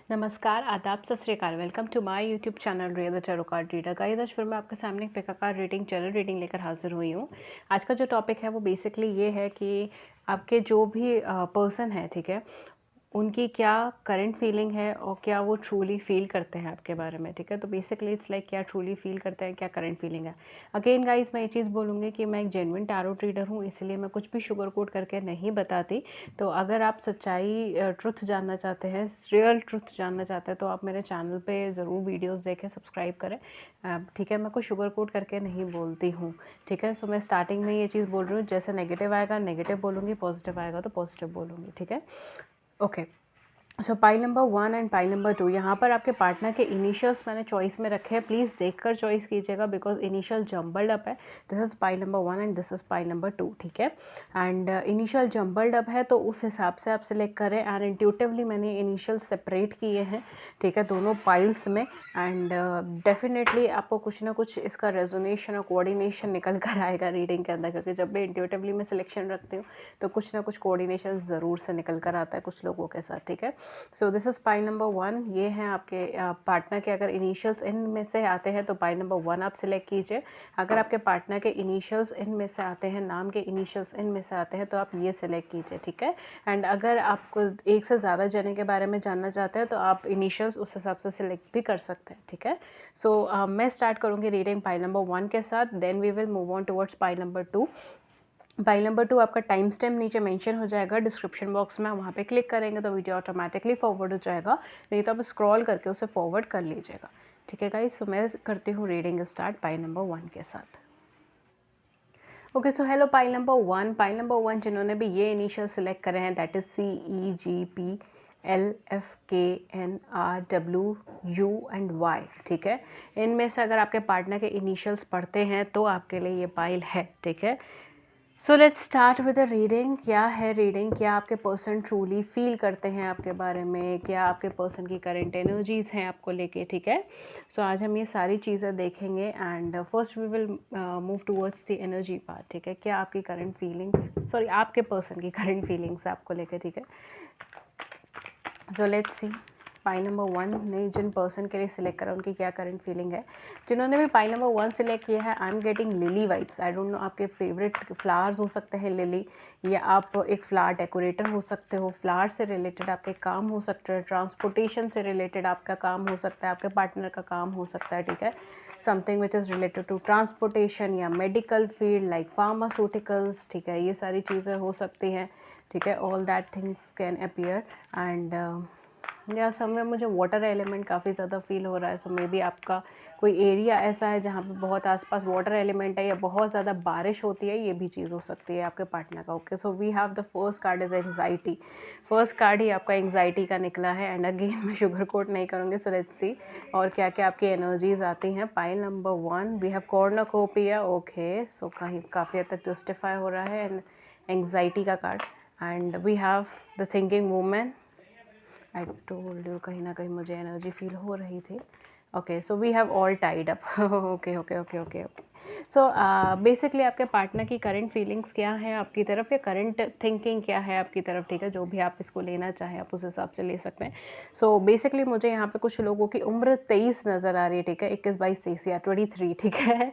नमस्कार, आदाब, सत श्री अकाल। Welcome to my YouTube channel Riya the tarot card reader. Guys, आज फिर मैं आपके सामने एक pick a card reading channel reading लेकर हाजिर हुई हूँ। आज का जो टॉपिक है वो बेसिकली ये है कि आपके जो भी पर्सन है, ठीक है, उनकी क्या करंट फीलिंग है और क्या वो ट्रूली फील करते हैं आपके बारे में, ठीक है। तो बेसिकली इट्स लाइक क्या ट्रूली फील करते हैं, क्या करंट फीलिंग है। अगेन गाइस, मैं ये चीज़ बोलूँगी कि मैं एक जेन्युइन टैरोट रीडर हूँ, इसलिए मैं कुछ भी शुगर कोट करके नहीं बताती। तो अगर आप सच्चाई ट्रुथ जानना चाहते हैं, रियल ट्रुथ जानना चाहते हैं, तो आप मेरे चैनल पे ज़रूर वीडियोस देखें, सब्सक्राइब करें, ठीक है। मैं कुछ शुगर कोट करके नहीं बोलती हूँ, ठीक है। सो मैं स्टार्टिंग में ये चीज़ बोल रही हूँ, जैसे नेगेटिव आएगा नेगेटिव बोलूँगी, पॉजिटिव आएगा तो पॉजिटिव बोलूँगी, ठीक है। Okay, so pile number 1 and pile number 2, यहाँ पर आपके पार्टनर के इनिशियल्स मैंने चॉइस में रखे हैं। प्लीज़ देखकर चॉइस कीजिएगा बिकॉज इनिशियल जम्बल्ड अप है। This is pile number 1 and this is pile number 2, ठीक है। एंड इनिशियल जम्बल्ड अप है तो उस हिसाब से आप सिलेक्ट करें। एंड इंट्यूटिवली मैंने इनिशियल सेपरेट किए हैं, ठीक है, दोनों पाइल्स में। एंड डेफिनेटली आपको कुछ ना कुछ इसका रेजोनेशन और कोऑर्डिनेशन निकल कर आएगा रीडिंग के अंदर, क्योंकि जब भी इंट्यूटिवली मैं सिलेक्शन रखती हूँ तो कुछ ना कुछ कोऑर्डिनेशन ज़रूर से निकल कर आता है कुछ लोगों के साथ, ठीक है। So this is pile number 1। ये हैं आपके पार्टनर के अगर इनिशियल्स इन में से आते हैं तो पाइल नंबर 1 आप सिलेक्ट कीजिए। अगर आपके पार्टनर के इनिशियल्स इन में से आते हैं, नाम के इनिशियल्स इन में से आते हैं, तो आप ये सिलेक्ट कीजिए, ठीक है। एंड अगर आपको एक से ज़्यादा जने के बारे में जानना चाहते हैं तो आप इनिशियल्स उस हिसाब से सिलेक्ट भी कर सकते हैं, ठीक है। सो मैं स्टार्ट करूँगी रीडिंग पाइल नंबर 1 के साथ, then we will move on towards pile number 2। Pile number 2 आपका टाइम स्टैम्प नीचे मेंशन हो जाएगा डिस्क्रिप्शन बॉक्स में, वहाँ पे क्लिक करेंगे तो वीडियो ऑटोमेटिकली फॉरवर्ड हो जाएगा, नहीं तो आप स्क्रॉल करके उसे फॉरवर्ड कर लीजिएगा, ठीक है गाइस। सो मैं करती हूँ रीडिंग स्टार्ट पाइल नंबर 1 के साथ। Okay, so hello pile number 1। Pile number 1 जिन्होंने भी ये इनिशियल सिलेक्ट करे हैं, that is CEGPLFKNRWU and Y, ठीक है। इनमें से अगर आपके पार्टनर के इनिशियल्स पढ़ते हैं तो आपके लिए ये पाइल है, ठीक है। So let's start with the reading. क्या है रीडिंग, क्या आपके पर्सन ट्रूली फील करते हैं आपके बारे में, क्या आपके पर्सन की करंट एनर्जीज हैं आपको लेके, ठीक है। सो आज हम ये सारी चीज़ें देखेंगे and first we will move towards the energy part, ठीक है। क्या आपकी करंट फीलिंग्स, सॉरी आपके पर्सन की करंट फीलिंग्स आपको लेके, ठीक है। So let's see pile number 1 ने जिन पर्सन के लिए सिलेक्ट करा उनकी क्या करंट फीलिंग है। जिन्होंने भी पाइल नंबर 1 सिलेक्ट किया है, I am getting lily vibes. I don't no, आपके फेवरेट फ्लावर्स हो सकते हैं लिली, या आप एक फ्लावर डेकोरेटर हो सकते हो, फ्लावर से रिलेटेड आपके काम हो सकते हैं, ट्रांसपोर्टेशन से रिलेटेड आपका काम हो सकता है, आपके पार्टनर का काम हो सकता है, ठीक है। Something which is related to transportation या मेडिकल फील्ड लाइक फार्मास्यूटिकल्स, ठीक है, ये सारी चीज़ें हो सकती हैं, ठीक है। All that things can appear and या समय मुझे वाटर एलिमेंट काफ़ी ज़्यादा फील हो रहा है। सो मे बी आपका कोई एरिया ऐसा है जहाँ पे बहुत आसपास वाटर एलिमेंट है या बहुत ज़्यादा बारिश होती है, ये भी चीज़ हो सकती है आपके पार्टनर का। Okay, so we have the first card is anxiety. First card ही आपका एंग्जाइटी का निकला है एंड अगेन मैं शुगर कोट नहीं करूँगी। सो लेट्स सी और क्या क्या आपकी एनर्जीज आती हैं। Pile number 1 we have cornucopia. Okay, so कहीं काफ़ी हद तक जस्टिफाई हो रहा है एंड एंग्जाइटी का card. And we have the thinking women. I told you, कहीं ना कहीं मुझे एनर्जी फील हो रही थी। Okay, so we have all tied up. Okay okay okay okay okay. So basically आपके पार्टनर की करंट फीलिंग्स क्या हैं आपकी तरफ, या करंट थिंकिंग क्या है आपकी तरफ, ठीक है। जो भी आप इसको लेना चाहें आप उस हिसाब से ले सकते हैं। सो बेसिकली मुझे यहाँ पे कुछ लोगों की उम्र 23 नज़र आ रही है, ठीक है, 21 22 23 या 23, ठीक है,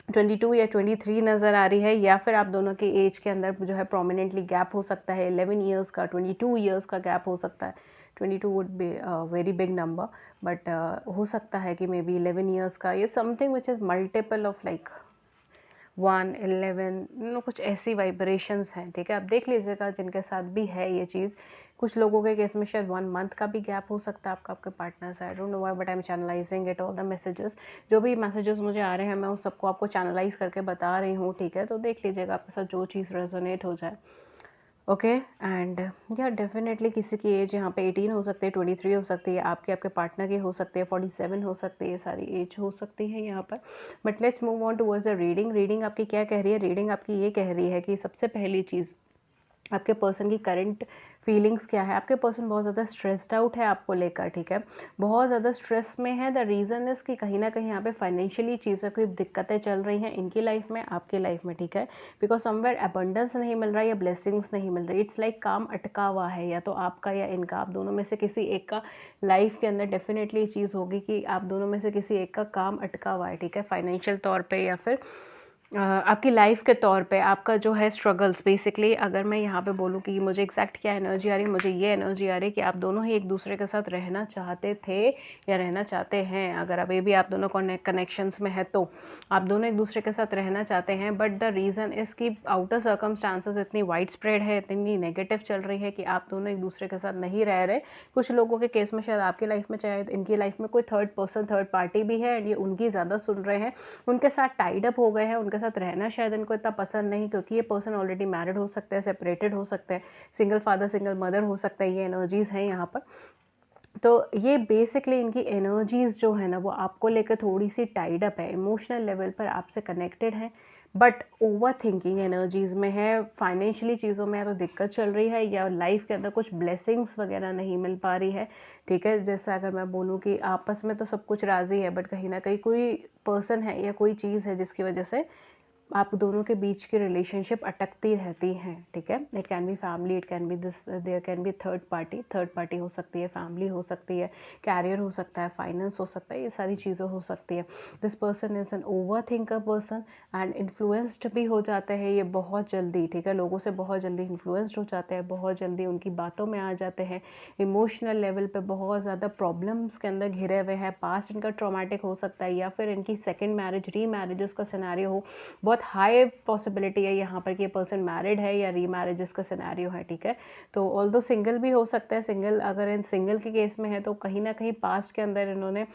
22 या 23 नज़र आ रही है, या फिर आप दोनों की एज के अंदर जो है प्रोमिनेंटली गैप हो सकता है। 11 ईयर्स का, 22 ईयर्स का गैप हो सकता है। 22 would be very big number, but हो सकता है कि मे बी 11 ईयर्स का, ये something which is multiple of like 1 11 no, कुछ ऐसी वाइब्रेशंस हैं, ठीक है। आप देख लीजिएगा जिनके साथ भी है ये चीज़। कुछ लोगों के केस में शायद 1 मंथ का भी गैप हो सकता है आपका आपके पार्टनर से। आई don't know why but I am channelising it all the messages. जो भी मैसेजेस मुझे आ रहे हैं मैं उस सबको आपको चैनलाइज करके बता रही हूँ, ठीक है। तो देख लीजिएगा आपके साथ जो चीज़ रेजोनेट हो जाए। ओके, एंड या डेफिनेटली किसी की एज यहाँ पे 18 हो सकती है, 23 हो सकती है, आपके आपके पार्टनर की हो सकती है, 47 हो सकती है, सारी एज हो सकती है यहाँ पर। But let's move on towards the reading. Reading आपकी क्या कह रही है? रीडिंग आपकी ये कह रही है कि सबसे पहली चीज़ आपके पर्सन की करंट फीलिंग्स क्या है। आपके पर्सन बहुत ज़्यादा स्ट्रेस्ड आउट है आपको लेकर, ठीक है, बहुत ज़्यादा स्ट्रेस में है। द रीज़न इज़ कि कहीं ना कहीं यहाँ पे फाइनेंशियली चीज़ों की दिक्कतें चल रही हैं इनकी लाइफ में, आपकी लाइफ में, ठीक है, बिकॉज समवेयर अबंडेंस नहीं मिल रहा है या ब्लेसिंग्स नहीं मिल रही। इट्स लाइक काम अटका हुआ है, या तो आपका या इनका, आप दोनों में से किसी एक का लाइफ के अंदर डेफिनेटली चीज़ होगी कि आप दोनों में से किसी एक का काम अटका हुआ है, ठीक है, फाइनेंशियल तौर पे या फिर आपकी लाइफ के तौर पे आपका जो है स्ट्रगल्स। बेसिकली अगर मैं यहाँ पे बोलूँ कि मुझे एग्जैक्ट क्या एनर्जी आ रही है, मुझे ये एनर्जी आ रही है कि आप दोनों ही एक दूसरे के साथ रहना चाहते थे या रहना चाहते हैं। अगर अभी भी आप दोनों कनेक्शंस में है तो आप दोनों एक दूसरे के साथ रहना चाहते हैं, बट द रीज़न इज़ कि आउटर सर्कमस्टांसेस इतनी वाइड स्प्रेड है, इतनी नेगेटिव चल रही है कि आप दोनों एक दूसरे के साथ नहीं रह रहे। कुछ लोगों के केस में शायद आपकी लाइफ में, चाहे इनकी लाइफ में कोई थर्ड पर्सन, थर्ड पार्टी भी है एंड ये उनकी ज़्यादा सुन रहे हैं, उनके साथ टाइड अप हो गए हैं, उनके साथ रहना शायद इनको इतना पसंद नहीं, क्योंकि ये पर्सन ऑलरेडी मैरिड हो सकते हैं, सेपरेटेड हो सकते हैं, सिंगल फादर सिंगल मदर हो सकता है, ये एनर्जीज़ हैं यहाँ पर। तो ये बेसिकली इनकी एनर्जीज़ जो है ना वो आपको लेकर थोड़ी सी टाइड अप है, इमोशनल लेवल पर आपसे कनेक्टेड है, बट ओवर थिंकिंग एनर्जीज़ में है। फाइनेंशियली चीज़ों में या तो दिक्कत चल रही है या लाइफ के अंदर कुछ ब्लेसिंग्स वगैरह नहीं मिल पा रही है, ठीक है। जैसा अगर मैं बोलूँ कि आपस में तो सब कुछ राज़ी है, बट कहीं ना कहीं कोई पर्सन है या कोई चीज़ है जिसकी वजह से आप दोनों के बीच की रिलेशनशिप अटकती रहती हैं, ठीक है। It can be family, it can be this, there can be third party हो सकती है, फैमिली हो सकती है, कैरियर हो सकता है, फाइनेंस हो सकता है, ये सारी चीज़ें हो सकती है। This person is an over thinker person and influenced भी हो जाते हैं ये बहुत जल्दी, ठीक है, लोगों से बहुत जल्दी इन्फ्लुएंस्ड हो जाते हैं, बहुत जल्दी उनकी बातों में आ जाते हैं, इमोशनल लेवल पे बहुत ज़्यादा प्रॉब्लम्स के अंदर घिरे हुए हैं। पास्ट इनका ट्रॉमेटिक हो सकता है या फिर इनकी सेकेंड मैरिज, री मैरिजेस का सिनेरियो हो। बहुत हाई पॉसिबिलिटी है यहाँ पर कि ये पर्सन मैरिड है या री मैरिजेस का सिनेरियो है, ठीक है। तो ऑल्दो सिंगल भी हो सकता है, सिंगल अगर इन सिंगल के केस में है तो कहीं ना कहीं पास्ट के अंदर इन्होंने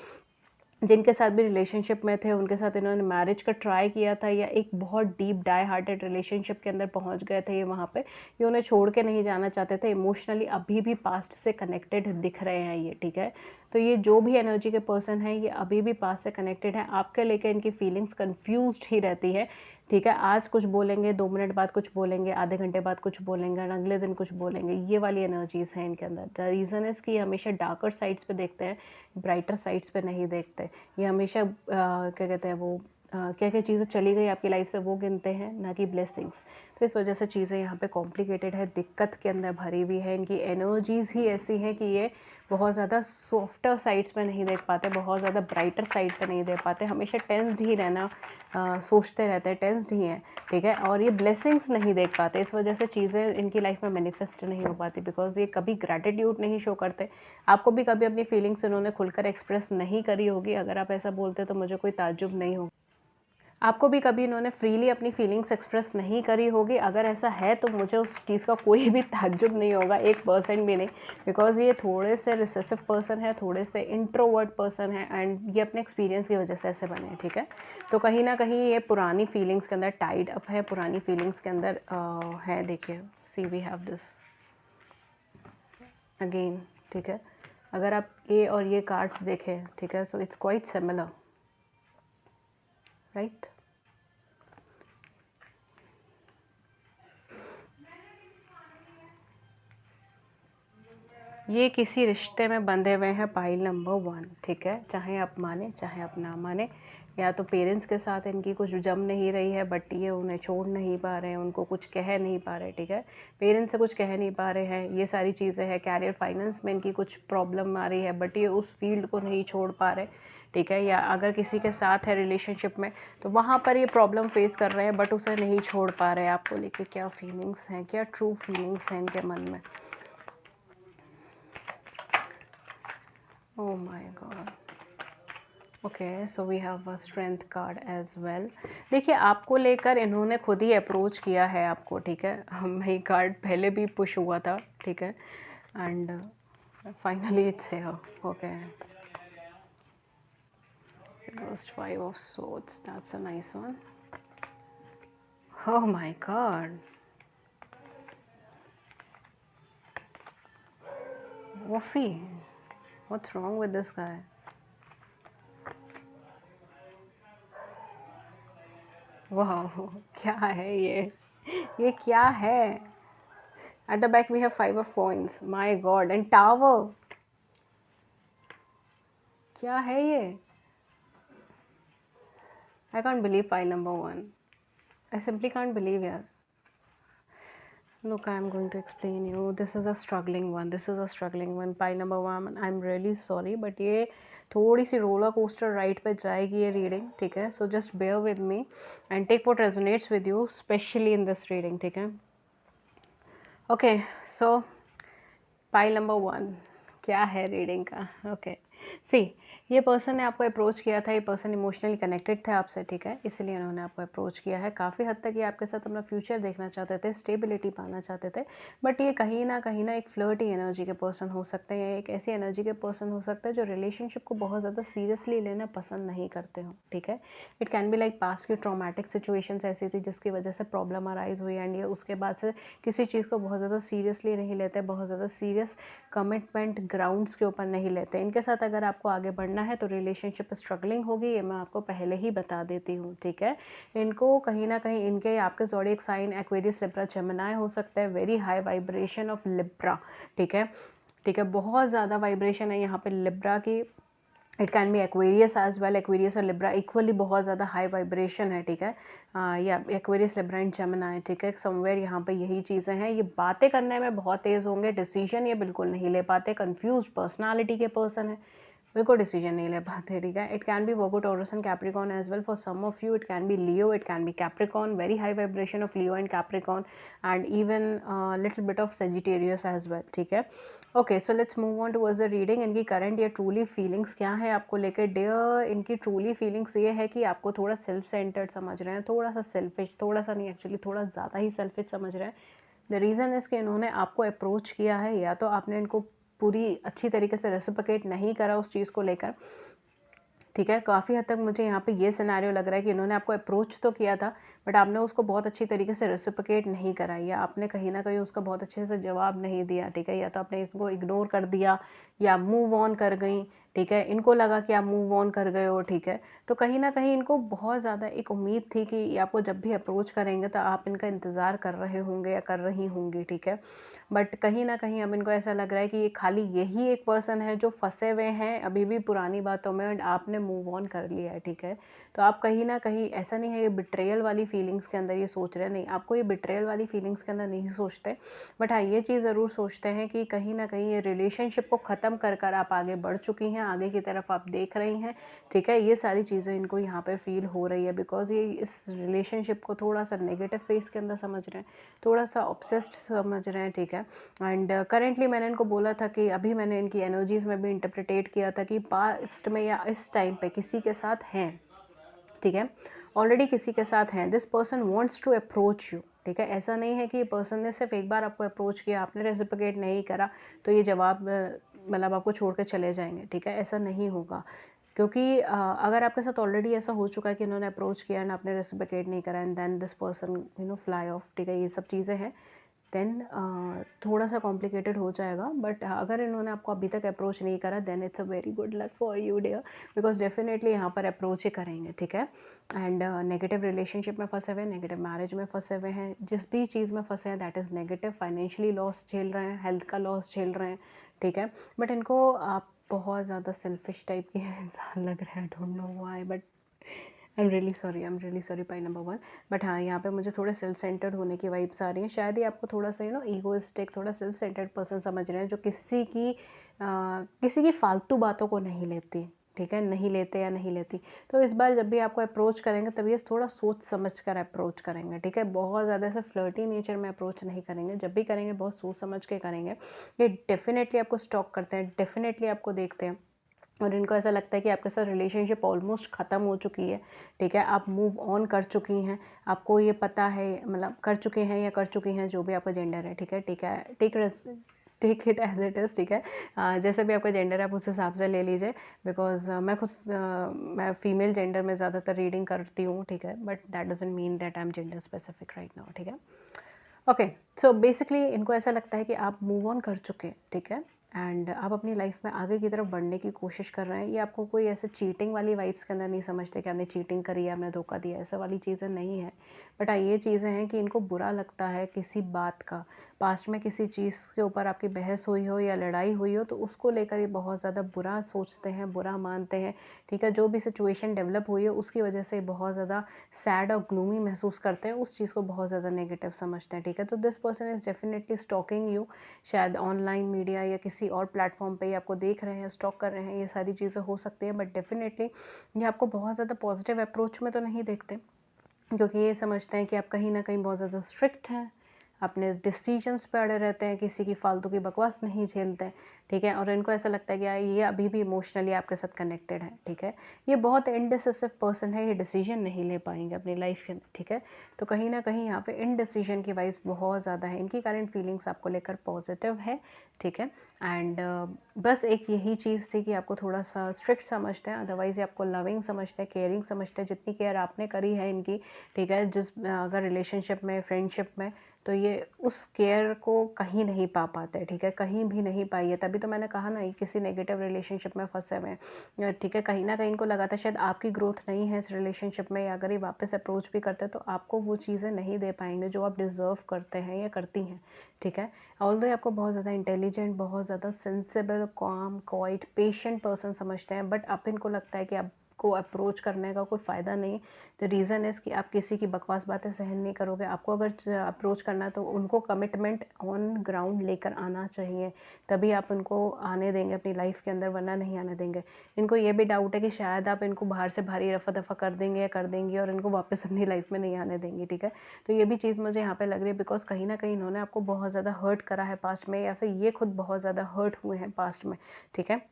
जिनके साथ भी रिलेशनशिप में थे उनके साथ इन्होंने मैरिज का ट्राई किया था, या एक बहुत डीप डाई हार्टेड रिलेशनशिप के अंदर पहुंच गए थे ये वहाँ पे, ये उन्हें छोड़ के नहीं जाना चाहते थे, इमोशनली अभी भी पास्ट से कनेक्टेड दिख रहे हैं ये, ठीक है। तो ये जो भी एनर्जी के पर्सन है ये अभी भी पास्ट से कनेक्टेड है, आपके लेकर इनकी फीलिंग्स कन्फ्यूज्ड ही रहती है, ठीक है। आज कुछ बोलेंगे, 2 मिनट बाद कुछ बोलेंगे, आधे घंटे बाद कुछ बोलेंगे और अगले दिन कुछ बोलेंगे, ये वाली एनर्जीज़ हैं इनके अंदर। द रीज़न इज़ कि ये हमेशा डार्कर साइड्स पे देखते हैं, ब्राइटर साइड्स पे नहीं देखते। ये हमेशा क्या कहते हैं वो क्या क्या चीज़ें चली गई आपकी लाइफ से वो गिनते हैं, ना कि ब्लेसिंग्स। तो इस वजह से चीज़ें यहाँ पे कॉम्प्लिकेटेड है, दिक्कत के अंदर भरी हुई है। इनकी एनर्जीज़ ही ऐसी हैं कि ये बहुत ज़्यादा सॉफ्टर साइड्स पे नहीं देख पाते, बहुत ज़्यादा ब्राइटर साइड पे नहीं देख पाते, हमेशा टेंस्ड ही रहना सोचते रहते हैं, टेंस्ड ही हैं, ठीक है। और ये ब्लेसिंग्स नहीं देख पाते, इस वजह से चीज़ें इनकी लाइफ में मैनिफेस्ट नहीं हो पाती, बिकॉज ये कभी ग्रैटिट्यूड नहीं शो करते। आपको भी कभी अपनी फीलिंग्स इन्होंने खुलकर एक्सप्रेस नहीं करी होगी, अगर आप ऐसा बोलते तो मुझे कोई ताज्जुब नहीं होगा। आपको भी कभी इन्होंने फ्रीली अपनी फीलिंग्स एक्सप्रेस नहीं करी होगी, अगर ऐसा है तो मुझे उस चीज़ का कोई भी ताज्जुब नहीं होगा, 1% भी नहीं, बिकॉज ये थोड़े से रिसेसिव पर्सन है, थोड़े से इंट्रोवर्ट पर्सन है एंड ये अपने एक्सपीरियंस की वजह से ऐसे बने हैं, ठीक है। तो कहीं ना कहीं ये पुरानी फीलिंग्स के अंदर टाइड अप है, पुरानी फीलिंग्स के अंदर है। देखिए, सी वी हैव दिस अगेन, ठीक है। अगर आप ये और ये कार्ड्स देखें, ठीक है, so it's quite similar, right. ये किसी रिश्ते में बंधे हुए हैं, पाइल नंबर 1, ठीक है। चाहे आप माने चाहे आप ना माने, या तो पेरेंट्स के साथ इनकी कुछ जम नहीं रही है, बट ये उन्हें छोड़ नहीं पा रहे हैं, उनको कुछ कह नहीं पा रहे, ठीक है। पेरेंट्स से कुछ कह नहीं पा रहे हैं, ये सारी चीज़ें हैं। कैरियर फाइनेंस में इनकी कुछ प्रॉब्लम आ रही है, बट ये उस फील्ड को नहीं छोड़ पा रहे, ठीक है। या अगर किसी के साथ है रिलेशनशिप में तो वहाँ पर ये प्रॉब्लम फेस कर रहे हैं, बट उसे नहीं छोड़ पा रहे हैं। आपको लेके क्या फीलिंग्स हैं, क्या ट्रू फीलिंग्स हैं इनके मन में? Oh my god. Okay, so we have a strength card as well. देखिए, आपको लेकर इन्होंने खुद ही अप्रोच किया है आपको, ठीक है। हम ये कार्ड पहले भी पुश हुआ था, ठीक है, and finally it's here. Okay, first 5 of swords, that's a nice one. Oh my God, वॉफी, what's wrong with this guy? वाह, क्या है ये क्या है? At the back we have 5 of coins. My God. And Tower. क्या है ये? I can't believe pile number 1. I simply can't believe यार. Look, I'm going to explain you. This is a struggling one. This is a struggling one. Pile number 1. I'm really sorry, but ये थोड़ी सी roller coaster ride पे जाएगी ये reading, ठीक है? So just bear with me and take what resonates with you, especially in this reading, ठीक है? Okay, so pile number 1 क्या है रीडिंग का? Okay, see, ये पर्सन ने आपको अप्रोच किया था, ये पर्सन इमोशनली कनेक्टेड थे आपसे, ठीक है? इसलिए इन्होंने आपको अप्रोच किया है। काफ़ी हद तक ये आपके साथ अपना फ्यूचर देखना चाहते थे, स्टेबिलिटी पाना चाहते थे, बट ये कहीं ना एक फ्लर्टी एनर्जी के पर्सन हो सकते हैं, या एक ऐसी एनर्जी के पर्सन हो सकते हैं जो रिलेशनशिप को बहुत ज़्यादा सीरियसली लेना पसंद नहीं करते हो, ठीक है? It can be like past की ट्रॉमेटिक सिचुएशंस ऐसी थी जिसकी वजह से प्रॉब्लम अराइज हुई, एंड ये उसके बाद से किसी चीज़ को बहुत ज़्यादा सीरियसली नहीं लेते, बहुत ज़्यादा सीरियस कमिटमेंट ग्राउंड्स के ऊपर नहीं लेते। इनके साथ अगर आपको आगे बढ़ना है तो रिलेशनशिप स्ट्रगलिंग होगी, ये मैं आपको पहले ही बता देती हूँ, ठीक है? इनको कहीं ना कहीं इनके आपके zodiac sign Aquarius, Libra, Gemini हो सकता है। Very high vibration of Libra, ठीक है? ठीक है, बहुत ज़्यादा वाइब्रेशन है यहाँ पे लिब्रा की। It can be Aquarius as well. Aquarius और लिब्रा इक्वली बहुत ज़्यादा हाई वाइब्रेशन है, ठीक है? या एक्वेरियस, लिब्रा एंड जेमिनी, ठीक है? समवेयर यहाँ पे यही चीज़ें हैं। ये बातें करने में बहुत तेज़ होंगे, डिसीजन ये बिल्कुल नहीं ले पाते, कंफ्यूज पर्सनालिटी के पर्सन है, बिल्कुल डिसीजन नहीं ले पाते, ठीक है? It can be Virgo, Taurus and Capricorn as well. For some of you it can be Leo, it can be Capricorn. Very high vibration of Leo and Capricorn, and even little bit of Sagittarius as well, ठीक है? Okay, so let's move on towards the reading. इनकी current या truly feelings क्या है आपको लेकर? Dear, इनकी truly feelings ये है कि आपको थोड़ा सेल्फ सेंटर्ड समझ रहे हैं, थोड़ा सा सेल्फिश, थोड़ा सा नहीं एक्चुअली थोड़ा ज़्यादा ही सेल्फिश समझ रहे हैं। द रीज़न इज़ कि इन्होंने आपको अप्रोच किया है, या तो आपने इनको पूरी अच्छी तरीके से रेसिप्रोकेट नहीं करा उस चीज़ को लेकर, ठीक है? काफ़ी हद तक मुझे यहाँ पे ये सिनेरियो लग रहा है कि इन्होंने आपको अप्रोच तो किया था, बट आपने उसको बहुत अच्छी तरीके से रेसिप्रोकेट नहीं करा, या आपने कहीं ना कहीं उसका बहुत अच्छे से जवाब नहीं दिया, ठीक है? या तो आपने इसको इग्नोर कर दिया या मूव ऑन कर गई, ठीक है? इनको लगा कि आप मूव ऑन कर गए हो, ठीक है? तो कहीं ना कहीं इनको बहुत ज़्यादा एक उम्मीद थी कि ये आपको जब भी अप्रोच करेंगे तो आप इनका इंतज़ार कर रहे होंगे या कर रही होंगी, ठीक है? बट कहीं ना कहीं अब इनको ऐसा लग रहा है कि ये खाली यही एक पर्सन है जो फंसे हुए हैं अभी भी पुरानी बातों में, और आपने मूव ऑन कर लिया है, ठीक है? तो आप कहीं ना कहीं, ऐसा नहीं है ये बिट्रेयल वाली फीलिंग्स के अंदर ये सोच रहे हैं, नहीं, आपको ये बिट्रेयल वाली फीलिंग्स के अंदर नहीं सोचते, बट हाँ ये चीज़ ज़रूर सोचते हैं कि कहीं ना कहीं ये रिलेशनशिप को ख़त्म कर कर आप आगे बढ़ चुकी हैं, आगे की तरफ आप देख रही हैं, ठीक है? ये सारी चीज़ें इनको यहाँ पे फील हो रही है, बिकॉज ये इस रिलेशनशिप को थोड़ा सा नेगेटिव फेस के अंदर समझ रहे हैं, थोड़ा सा ऑब्सेस्ड समझ रहे हैं, ठीक है? एंड करेंटली मैंने इनको बोला था कि अभी मैंने इनकी एनर्जीज़ में भी इंटरप्रिटेट किया था कि पास्ट में या इस टाइम पे किसी के साथ हैं, ठीक है? ऑलरेडी किसी के साथ हैं। This person wants to approach you, ठीक है? ऐसा नहीं है कि ये पर्सन ने सिर्फ एक बार आपको अप्रोच किया, आपने रेसिप्रोकेट नहीं करा तो ये जवाब मतलब आपको छोड़ कर चले जाएंगे, ठीक है? ऐसा नहीं होगा, क्योंकि अगर आपके साथ ऑलरेडी ऐसा हो चुका है कि इन्होंने अप्रोच किया एंड आपने रेसिप्रोकेट नहीं करा, and then this person fly off, ठीक है? ये सब चीज़ें हैं, देन थोड़ा सा कॉम्प्लिकेटेड हो जाएगा। बट अगर इन्होंने आपको अभी तक अप्रोच नहीं करा, then it's a very good luck for you dear, because definitely यहाँ पर अप्रोच ही करेंगे, ठीक है? एंड नेगेटिव रिलेशनशिप में फंसे हुए हैं, नेगेटिव मैरिज में फंसे हुए हैं, जिस भी चीज़ में फंसे हैं that is negative. Financially loss झेल रहे हैं, हेल्थ का लॉस झेल रहे हैं, ठीक है? बट इनको आप बहुत ज़्यादा सेल्फिश टाइप के इंसान लग रहे हैं, आई don't know why, but I am really sorry pi number 1। But हाँ, यहाँ पे मुझे थोड़े सेल्फ सेंटर्ड होने की वाइब्स आ रही हैं। शायद ही आपको थोड़ा सा ईगोइस्टिक, थोड़ा सेल्फ सेंटर्ड पर्सन समझ रहे हैं, जो किसी की फालतू बातों को नहीं लेती, ठीक है? नहीं लेते या नहीं लेती। तो इस बार जब भी आपको अप्रोच करेंगे तब ये थोड़ा सोच समझ कर अप्रोच करेंगे, ठीक है? बहुत ज़्यादा ऐसे फ्लर्टी नेचर में अप्रोच नहीं करेंगे, जब भी करेंगे बहुत सोच समझ के करेंगे। ये डेफिनेटली आपको स्टॉक करते हैं, डेफिनेटली आपको देखते हैं, और इनको ऐसा लगता है कि आपके साथ रिलेशनशिप ऑलमोस्ट ख़त्म हो चुकी है, ठीक है? आप मूव ऑन कर चुकी हैं, आपको ये पता है, मतलब कर चुके हैं या कर चुकी हैं, जो भी आपका जेंडर है, ठीक है? ठीक है, take it as it is, ठीक है? जैसे भी आपका जेंडर है आप उस हिसाब से ले लीजिए, बिकॉज मैं फीमेल जेंडर में ज़्यादातर रीडिंग करती हूँ, ठीक है? But that doesn't mean that I am gender specific right now, ठीक है? ओके, सो बेसिकली इनको ऐसा लगता है कि आप मूव ऑन कर चुके हैं, ठीक है? एंड आप अपनी लाइफ में आगे की तरफ बढ़ने की कोशिश कर रहे हैं। ये आपको कोई ऐसे चीटिंग वाली वाइब्स के अंदर नहीं समझते कि आपने चीटिंग करी है, आपने धोखा दिया, ऐसा वाली चीज़ें नहीं है। बट ये चीज़ें हैं कि इनको बुरा लगता है किसी बात का, पास्ट में किसी चीज़ के ऊपर आपकी बहस हुई हो या लड़ाई हुई हो तो उसको लेकर ये बहुत ज़्यादा बुरा सोचते हैं, बुरा मानते हैं, ठीक है। जो भी सिचुएशन डेवलप हुई है उसकी वजह से बहुत ज़्यादा सैड और ग्लूमी महसूस करते हैं, उस चीज़ को बहुत ज़्यादा नेगेटिव समझते हैं, ठीक है। तो this person is definitely stalking you, शायद ऑनलाइन मीडिया या किसी और प्लेटफॉर्म पे आपको देख रहे हैं, स्टॉक कर रहे हैं, ये सारी चीज़ें हो सकती हैं। बट डेफिनेटली ये आपको बहुत ज़्यादा पॉजिटिव अप्रोच में तो नहीं देखते, क्योंकि ये समझते हैं कि आप कहीं ना कहीं बहुत ज़्यादा स्ट्रिक्ट हैं, अपने डिसीजंस पे अड़े रहते हैं, किसी की फालतू की बकवास नहीं झेलते, ठीक है। और इनको ऐसा लगता है कि ये अभी भी इमोशनली आपके साथ कनेक्टेड है, ठीक है। ये बहुत इनडिसिसिव पर्सन है, ये डिसीजन नहीं ले पाएंगे अपनी लाइफ के अंदर, ठीक है। तो कहीं ना कहीं यहाँ पे इनडिसीजन की वाइब्स बहुत ज़्यादा है, इनकी करंट फीलिंग्स आपको लेकर पॉजिटिव है, ठीक है। एंड बस एक यही चीज़ थी कि आपको थोड़ा सा स्ट्रिक्ट समझते हैं, अदरवाइज़ ये आपको लविंग समझते हैं, केयरिंग समझते हैं। जितनी केयर आपने करी है इनकी, ठीक है, जिस अगर रिलेशनशिप में, फ्रेंडशिप में, तो ये उस केयर को कहीं नहीं पा पाते, ठीक है, कहीं भी नहीं पाई है। तभी तो मैंने कहा ना, ये किसी नेगेटिव रिलेशनशिप में फंसे हुए हैं, ठीक है। कहीं ना कहीं इनको लगा था शायद आपकी ग्रोथ नहीं है इस रिलेशनशिप में, या अगर ये वापस अप्रोच भी करते हैं तो आपको वो चीज़ें नहीं दे पाएंगे जो आप डिज़र्व करते हैं या करती हैं, ठीक है। ऑल्दो आपको बहुत ज़्यादा इंटेलिजेंट, बहुत ज़्यादा sensible, com, quite, patient person समझते हैं, बट अब इनको लगता है कि आपको अप्रोच करने का कोई फ़ायदा नहीं। द रीज़न इज़ कि आप किसी की बकवास बातें सहन नहीं करोगे। आपको अगर अप्रोच करना है तो उनको कमिटमेंट ऑन ग्राउंड लेकर आना चाहिए, तभी आप उनको आने देंगे अपनी लाइफ के अंदर, वरना नहीं आने देंगे। इनको ये भी डाउट है कि शायद आप इनको बाहर से भारी रफ़ा दफ़ा कर देंगे या कर देंगी और इनको वापस अपनी लाइफ में नहीं आने देंगी, ठीक है। तो ये भी चीज़ मुझे यहाँ पे लग रही है, बिकॉज कहीं ना कहीं इन्होंने आपको बहुत ज़्यादा हर्ट करा है पास्ट में, या फिर ये खुद बहुत ज़्यादा हर्ट हुए हैं पास्ट में, ठीक है।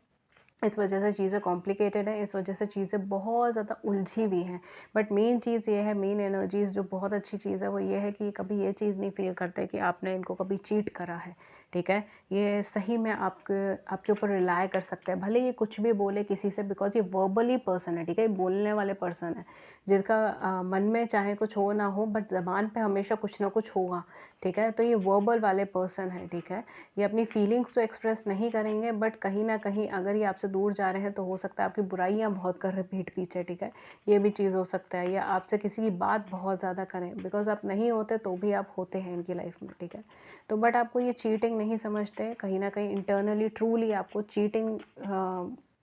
इस वजह से चीज़ें कॉम्प्लिकेटेड हैं, इस वजह से चीज़ें बहुत ज़्यादा उलझी हुई हैं। बट मेन चीज़ ये है, मेन एनर्जीज़ जो बहुत अच्छी चीज़ है वो ये है कि कभी ये चीज़ नहीं फील करते कि आपने इनको कभी चीट करा है, ठीक है। ये सही में आपके ऊपर रिलाय कर सकते हैं, भले ये कुछ भी बोले किसी से, बिकॉज ये वर्बली पर्सन है, ठीक है, बोलने वाले पर्सन है, जिनका मन में चाहे कुछ हो ना हो बट ज़बान पे हमेशा कुछ ना कुछ होगा, ठीक है। तो ये वर्बल वाले पर्सन है, ठीक है। ये अपनी फीलिंग्स तो एक्सप्रेस नहीं करेंगे, बट कहीं ना कहीं अगर ये आपसे दूर जा रहे हैं तो हो सकता है आपकी बुराइयां बहुत कर रहे पीठ पीछे, ठीक है, ये भी चीज़ हो सकता है। या आपसे किसी की बात बहुत ज़्यादा करें, बिकॉज आप नहीं होते तो भी आप होते हैं इनकी लाइफ में, ठीक है। तो बट आपको ये चीटिंग नहीं समझते, कहीं ना कहीं इंटरनली ट्रूली आपको चीटिंग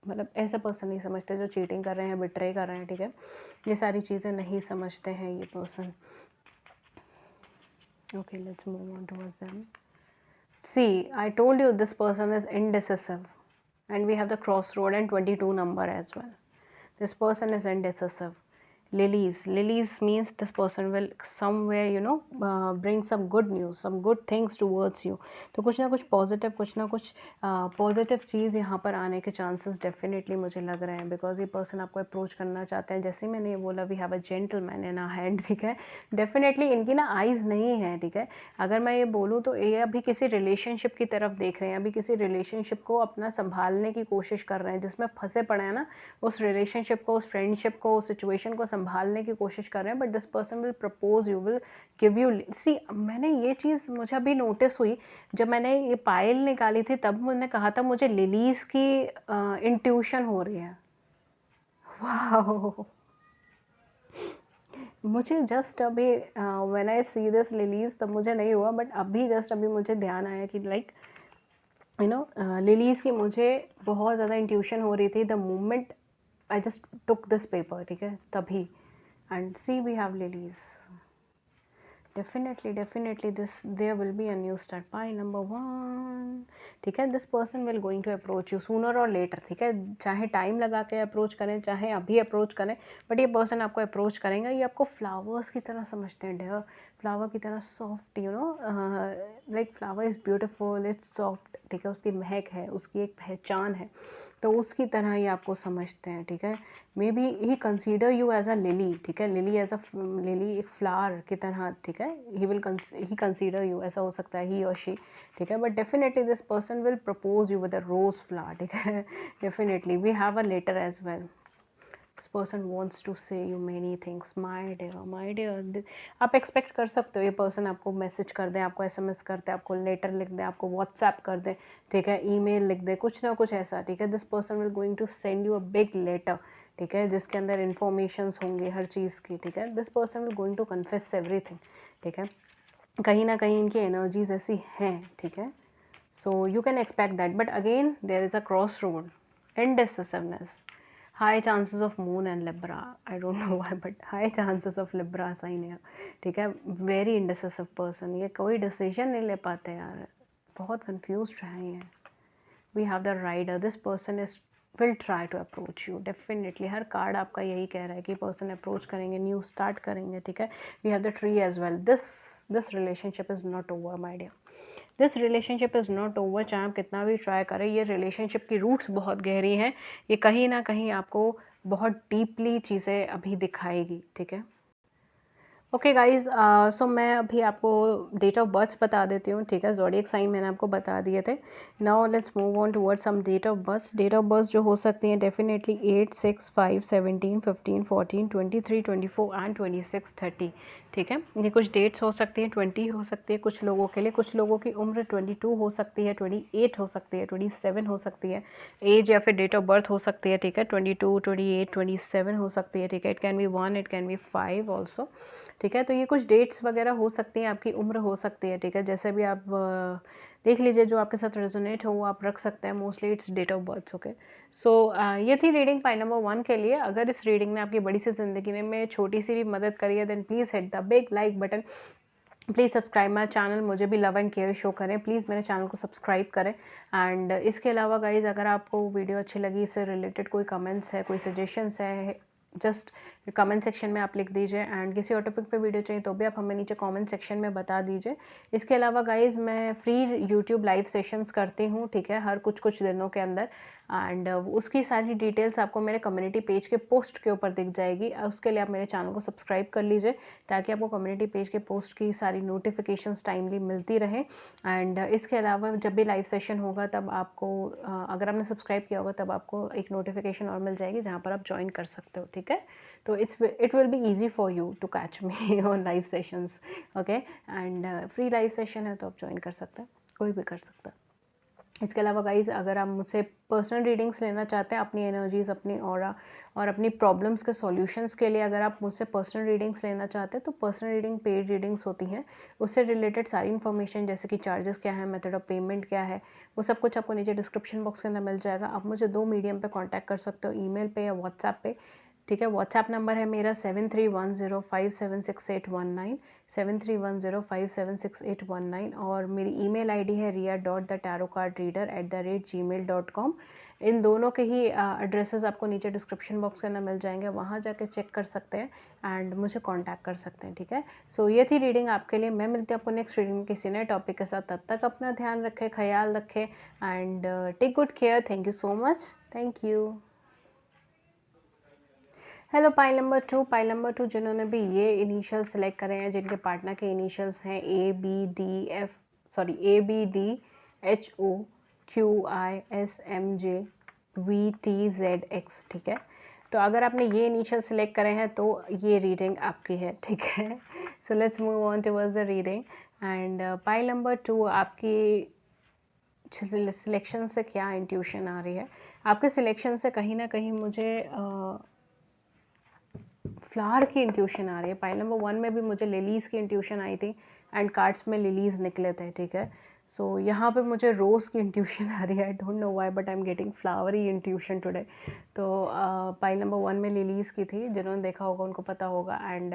मतलब ऐसा पर्सन नहीं समझते जो चीटिंग कर रहे हैं, बिट्रे कर रहे हैं, ठीक है। ये सारी चीज़ें नहीं समझते हैं ये person. Okay, let's move on towards them. See, I told you this person is indecisive, and we have the crossroad and 22 number as well. This person is indecisive. Lilies means this person will somewhere bring some good news, some good things towards you. तो कुछ ना कुछ positive, कुछ ना कुछ positive चीज़ यहाँ पर आने के चांसेस डेफिनेटली मुझे लग रहे हैं, बिकॉज ये पर्सन आपको अप्रोच करना चाहते हैं। जैसे मैंने ये बोला, we have a gentleman in our hand, ठीक है। डेफिनेटली इनकी ना आइज़ नहीं है, ठीक है। अगर मैं ये बोलूँ तो ये अभी किसी रिलेशनशिप की तरफ देख रहे हैं, अभी किसी रिलेशनशिप को अपना संभालने की कोशिश कर रहे हैं, जिसमें फंसे पड़े हैं ना, उस रिलेशनशिप को, उस फ्रेंडशिप को, उस सिचुएशन को संभालने की कोशिश कर रहे हैं। But this person will propose you, will give you. See, मैंने ये चीज़ मुझे अभी नोटिस हुई जब मैंने ये पायल निकाली थी, तब मैंने कहा था मुझे लिलीज़ की इंट्यूशन हो रही है। वाह, मुझे जस्ट अभी when I see this lilies, तब मुझे नहीं हुआ, बट अभी जस्ट अभी मुझे ध्यान आया कि लाइक लिलीज़ की मुझे बहुत ज़्यादा इंट्यूशन हो रही थी the moment I just took this paper, ठीक है, तभी। And see, we have lilies, definitely this there will be a new start, pile number 1, ठीक है। This person will going to approach you sooner or later, ठीक है, चाहे time लगा के अप्रोच करें, चाहे अभी अप्रोच करें, बट ये पर्सन आपको अप्रोच करेंगे। ये आपको फ्लावर्स की तरह समझते हैं, डेयर, फ्लावर की तरह soft, like flower is beautiful, it's soft, ठीक है, उसकी महक है, उसकी एक पहचान है, तो उसकी तरह ही आपको समझते हैं, ठीक है। Maybe he consider you as a lily, ठीक है, लिली एज अ लिली, एक फ्लावर की तरह, ठीक है। ही कंसीडर यू, ऐसा हो सकता है, ही और शी, ठीक है। But definitely this person will propose you with a rose flower, ठीक है। Definitely we have a letter as well. This person wants to say you many things, my dear. आप एक्सपेक्ट कर सकते हो ये पर्सन आपको मैसेज कर दें, आपको SMS कर दें, आपको लेटर लिख दें, आपको व्हाट्सएप कर दें, ठीक है, ईमेल लिख दें, कुछ ना कुछ ऐसा, ठीक है। This person will going to send you a big letter, ठीक है, जिसके अंदर इन्फॉर्मेशंस होंगी हर चीज़ की, ठीक है। This person will going to confess everything, ठीक है। कहीं ना कहीं इनकी एनर्जीज ऐसी हैं, ठीक है। So you can expect that, but again there is a cross road, indecisiveness, high chances of moon and Libra, I don't know why but high chances of Libra sign है, ठीक है। वेरी इंडिसिसिव पर्सन, ये कोई decision नहीं ले पाते यार, बहुत कंफ्यूज हैं ये। We have the rider, this person is will try to approach you definitely, हर कार्ड आपका यही कह रहा है कि पर्सन अप्रोच करेंगे, न्यू स्टार्ट करेंगे, ठीक है। We have the tree as well, this relationship is not over my dear, this relationship is not over. चाहे आप कितना भी ट्राई करें, ये रिलेशनशिप की रूट्स बहुत गहरी हैं, ये कहीं ना कहीं आपको बहुत डीपली चीज़ें अभी दिखाएगी, ठीक है। ओके गाइज, सो मैं अभी आपको डेट ऑफ बर्थ बता देती हूँ, ठीक है। ज़ोडिएक साइन मैंने आपको बता दिए थे। Now let's move on towards some date of birth. Date of birth जो हो सकती हैं डेफिनेटली 8, 6, 5, 17, 15, 14, 23, 24 एंड 26, 30, ठीक है। ये कुछ डेट्स हो सकती हैं, 20 हो सकती है कुछ लोगों के लिए, कुछ लोगों की उम्र 22 हो सकती है, 28 हो सकती है, 27 हो सकती है, एज या फिर डेट ऑफ बर्थ हो सकती है, ठीक है। 22, 28, 27 हो सकती है, ठीक है। It can B 1, it can B 5 also, ठीक है। तो ये कुछ डेट्स वगैरह हो सकती हैं, आपकी उम्र हो सकती है, ठीक है। जैसे भी आप देख लीजिए जो आपके साथ रेजोनेट हो वो आप रख सकते हैं, mostly it's date of birth, okay. सो ये थी रीडिंग पाई नंबर 1 के लिए। अगर इस रीडिंग ने आपकी बड़ी सी ज़िंदगी में छोटी सी भी मदद करी है, then please hit the big like button, please subscribe my channel, मुझे भी लव एंड केयर शो करें, प्लीज़ मेरे चैनल को सब्सक्राइब करें। एंड इसके अलावा गाइज, अगर आपको वीडियो अच्छी लगी, इससे रिलेटेड कोई कमेंट्स है, कोई सजेशंस है, जस्ट कमेंट सेक्शन में आप लिख दीजिए। एंड किसी और टॉपिक पे वीडियो चाहिए तो भी आप हमें नीचे कमेंट सेक्शन में बता दीजिए। इसके अलावा गाइज मैं फ्री यूट्यूब लाइव सेशंस करती हूँ, ठीक है, हर कुछ दिनों के अंदर। एंड उसकी सारी डिटेल्स आपको मेरे कम्युनिटी पेज के पोस्ट के ऊपर दिख जाएगी। उसके लिए आप मेरे चैनल को सब्सक्राइब कर लीजिए ताकि आपको कम्युनिटी पेज के पोस्ट की सारी नोटिफिकेशंस टाइमली मिलती रहे। एंड इसके अलावा जब भी लाइव सेशन होगा तब आपको अगर आपने सब्सक्राइब किया होगा तब आपको एक नोटिफिकेशन और मिल जाएगी जहाँ पर आप ज्वाइन कर सकते हो, ठीक है। तो it will be easy for you to catch me on live sessions, okay. And free live session है तो आप ज्वाइन कर सकते हैं, कोई भी कर सकता है। इसके अलावा गाइज, अगर आप मुझसे पर्सनल रीडिंग्स लेना चाहते हैं अपनी एनर्जीज़, अपनी ऑरा और अपनी प्रॉब्लम्स के सॉल्यूशंस के लिए, अगर आप मुझसे पर्सनल रीडिंग्स लेना चाहते हैं तो पर्सनल रीडिंग पेड रीडिंग्स होती हैं। उससे रिलेटेड सारी इन्फॉर्मेशन जैसे कि चार्जेस क्या है, मेथड ऑफ पेमेंट क्या है, वो सब कुछ आपको नीचे डिस्क्रिप्शन बॉक्स के अंदर मिल जाएगा। आप मुझे 2 मीडियम पे कांटेक्ट कर सकते हो, ईमेल पे या व्हाट्सएप पे, ठीक है। व्हाट्सएप नंबर है मेरा 7310576819, 7310576819, और मेरी ईमेल आईडी है ria.thetarotcardreader@gmail.com। इन दोनों के ही एड्रेसेस आपको नीचे डिस्क्रिप्शन बॉक्स के अंदर मिल जाएंगे, वहाँ जाके चेक कर सकते हैं एंड मुझे कांटेक्ट कर सकते हैं, ठीक है। सो ये थी रीडिंग आपके लिए। मैं मिलती हूँ आपको नेक्स्ट रीडिंग में किसी नए टॉपिक के साथ। तब तक अपना ध्यान रखें, ख्याल रखें and take good care. Thank you so much, thank you. Hello pile number 2, pile number 2 जिन्होंने भी ये इनिशियल सेलेक्ट करे हैं, जिनके पार्टनर के इनिशियल्स हैं ABDHOQISMJVTZX, ठीक है। तो अगर आपने ये इनिशियल सेलेक्ट करे हैं तो ये रीडिंग आपकी है, ठीक है। So let's move on towards the reading. And pile number 2, आपकी सिलेक्शन से क्या इंट्यूशन आ रही है? आपके सिलेक्शन से कहीं ना कहीं मुझे फ्लावर की इंट्यूशन आ रही है। पाइल नंबर 1 में भी मुझे लिलीज़ की इंट्यूशन आई थी एंड कार्ड्स में लिलीज़ निकले थे, ठीक है। सो यहाँ पे मुझे रोज़ की इंट्यूशन आ रही है, आई don't know why but I am getting flowery intuition today. तो पाइल नंबर 1 में लिलीज़ की थी, जिन्होंने देखा होगा उनको पता होगा। एंड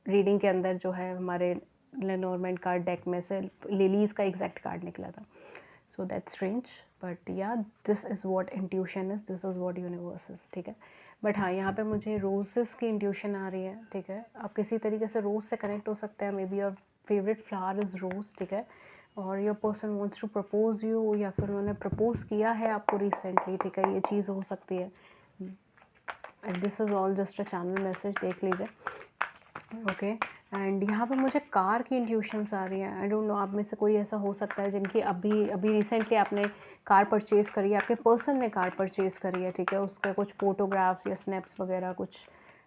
रीडिंग के अंदर जो है हमारे लेनोरमेंट कार्ड डेक में से लिलीज़ का एग्जैक्ट कार्ड निकला था। सो दैट्स स्ट्रेंज बट या this is what intuition is, this is what universe is, ठीक है। बट हाँ, यहाँ पे मुझे रोजेस की इंट्यूशन आ रही है, ठीक है। आप किसी तरीके से रोज़ से कनेक्ट हो सकते हैं, maybe your favourite flower is rose, ठीक है। और your person wants to propose you, या फिर उन्होंने प्रपोज किया है आपको रिसेंटली, ठीक है, ये चीज़ हो सकती है। And this is all just a channel message, देख लीजिए, ओके। एंड यहाँ पे मुझे कार की इंट्यूशंस आ रही हैं। आई डोंट नो, आप में से कोई ऐसा हो सकता है जिनकी अभी अभी रिसेंटली आपने कार परचेज़ करी है, आपके पर्सन ने कार परचेज़ करी है, ठीक है, उसका कुछ फ़ोटोग्राफ्स या स्नैप्स वगैरह कुछ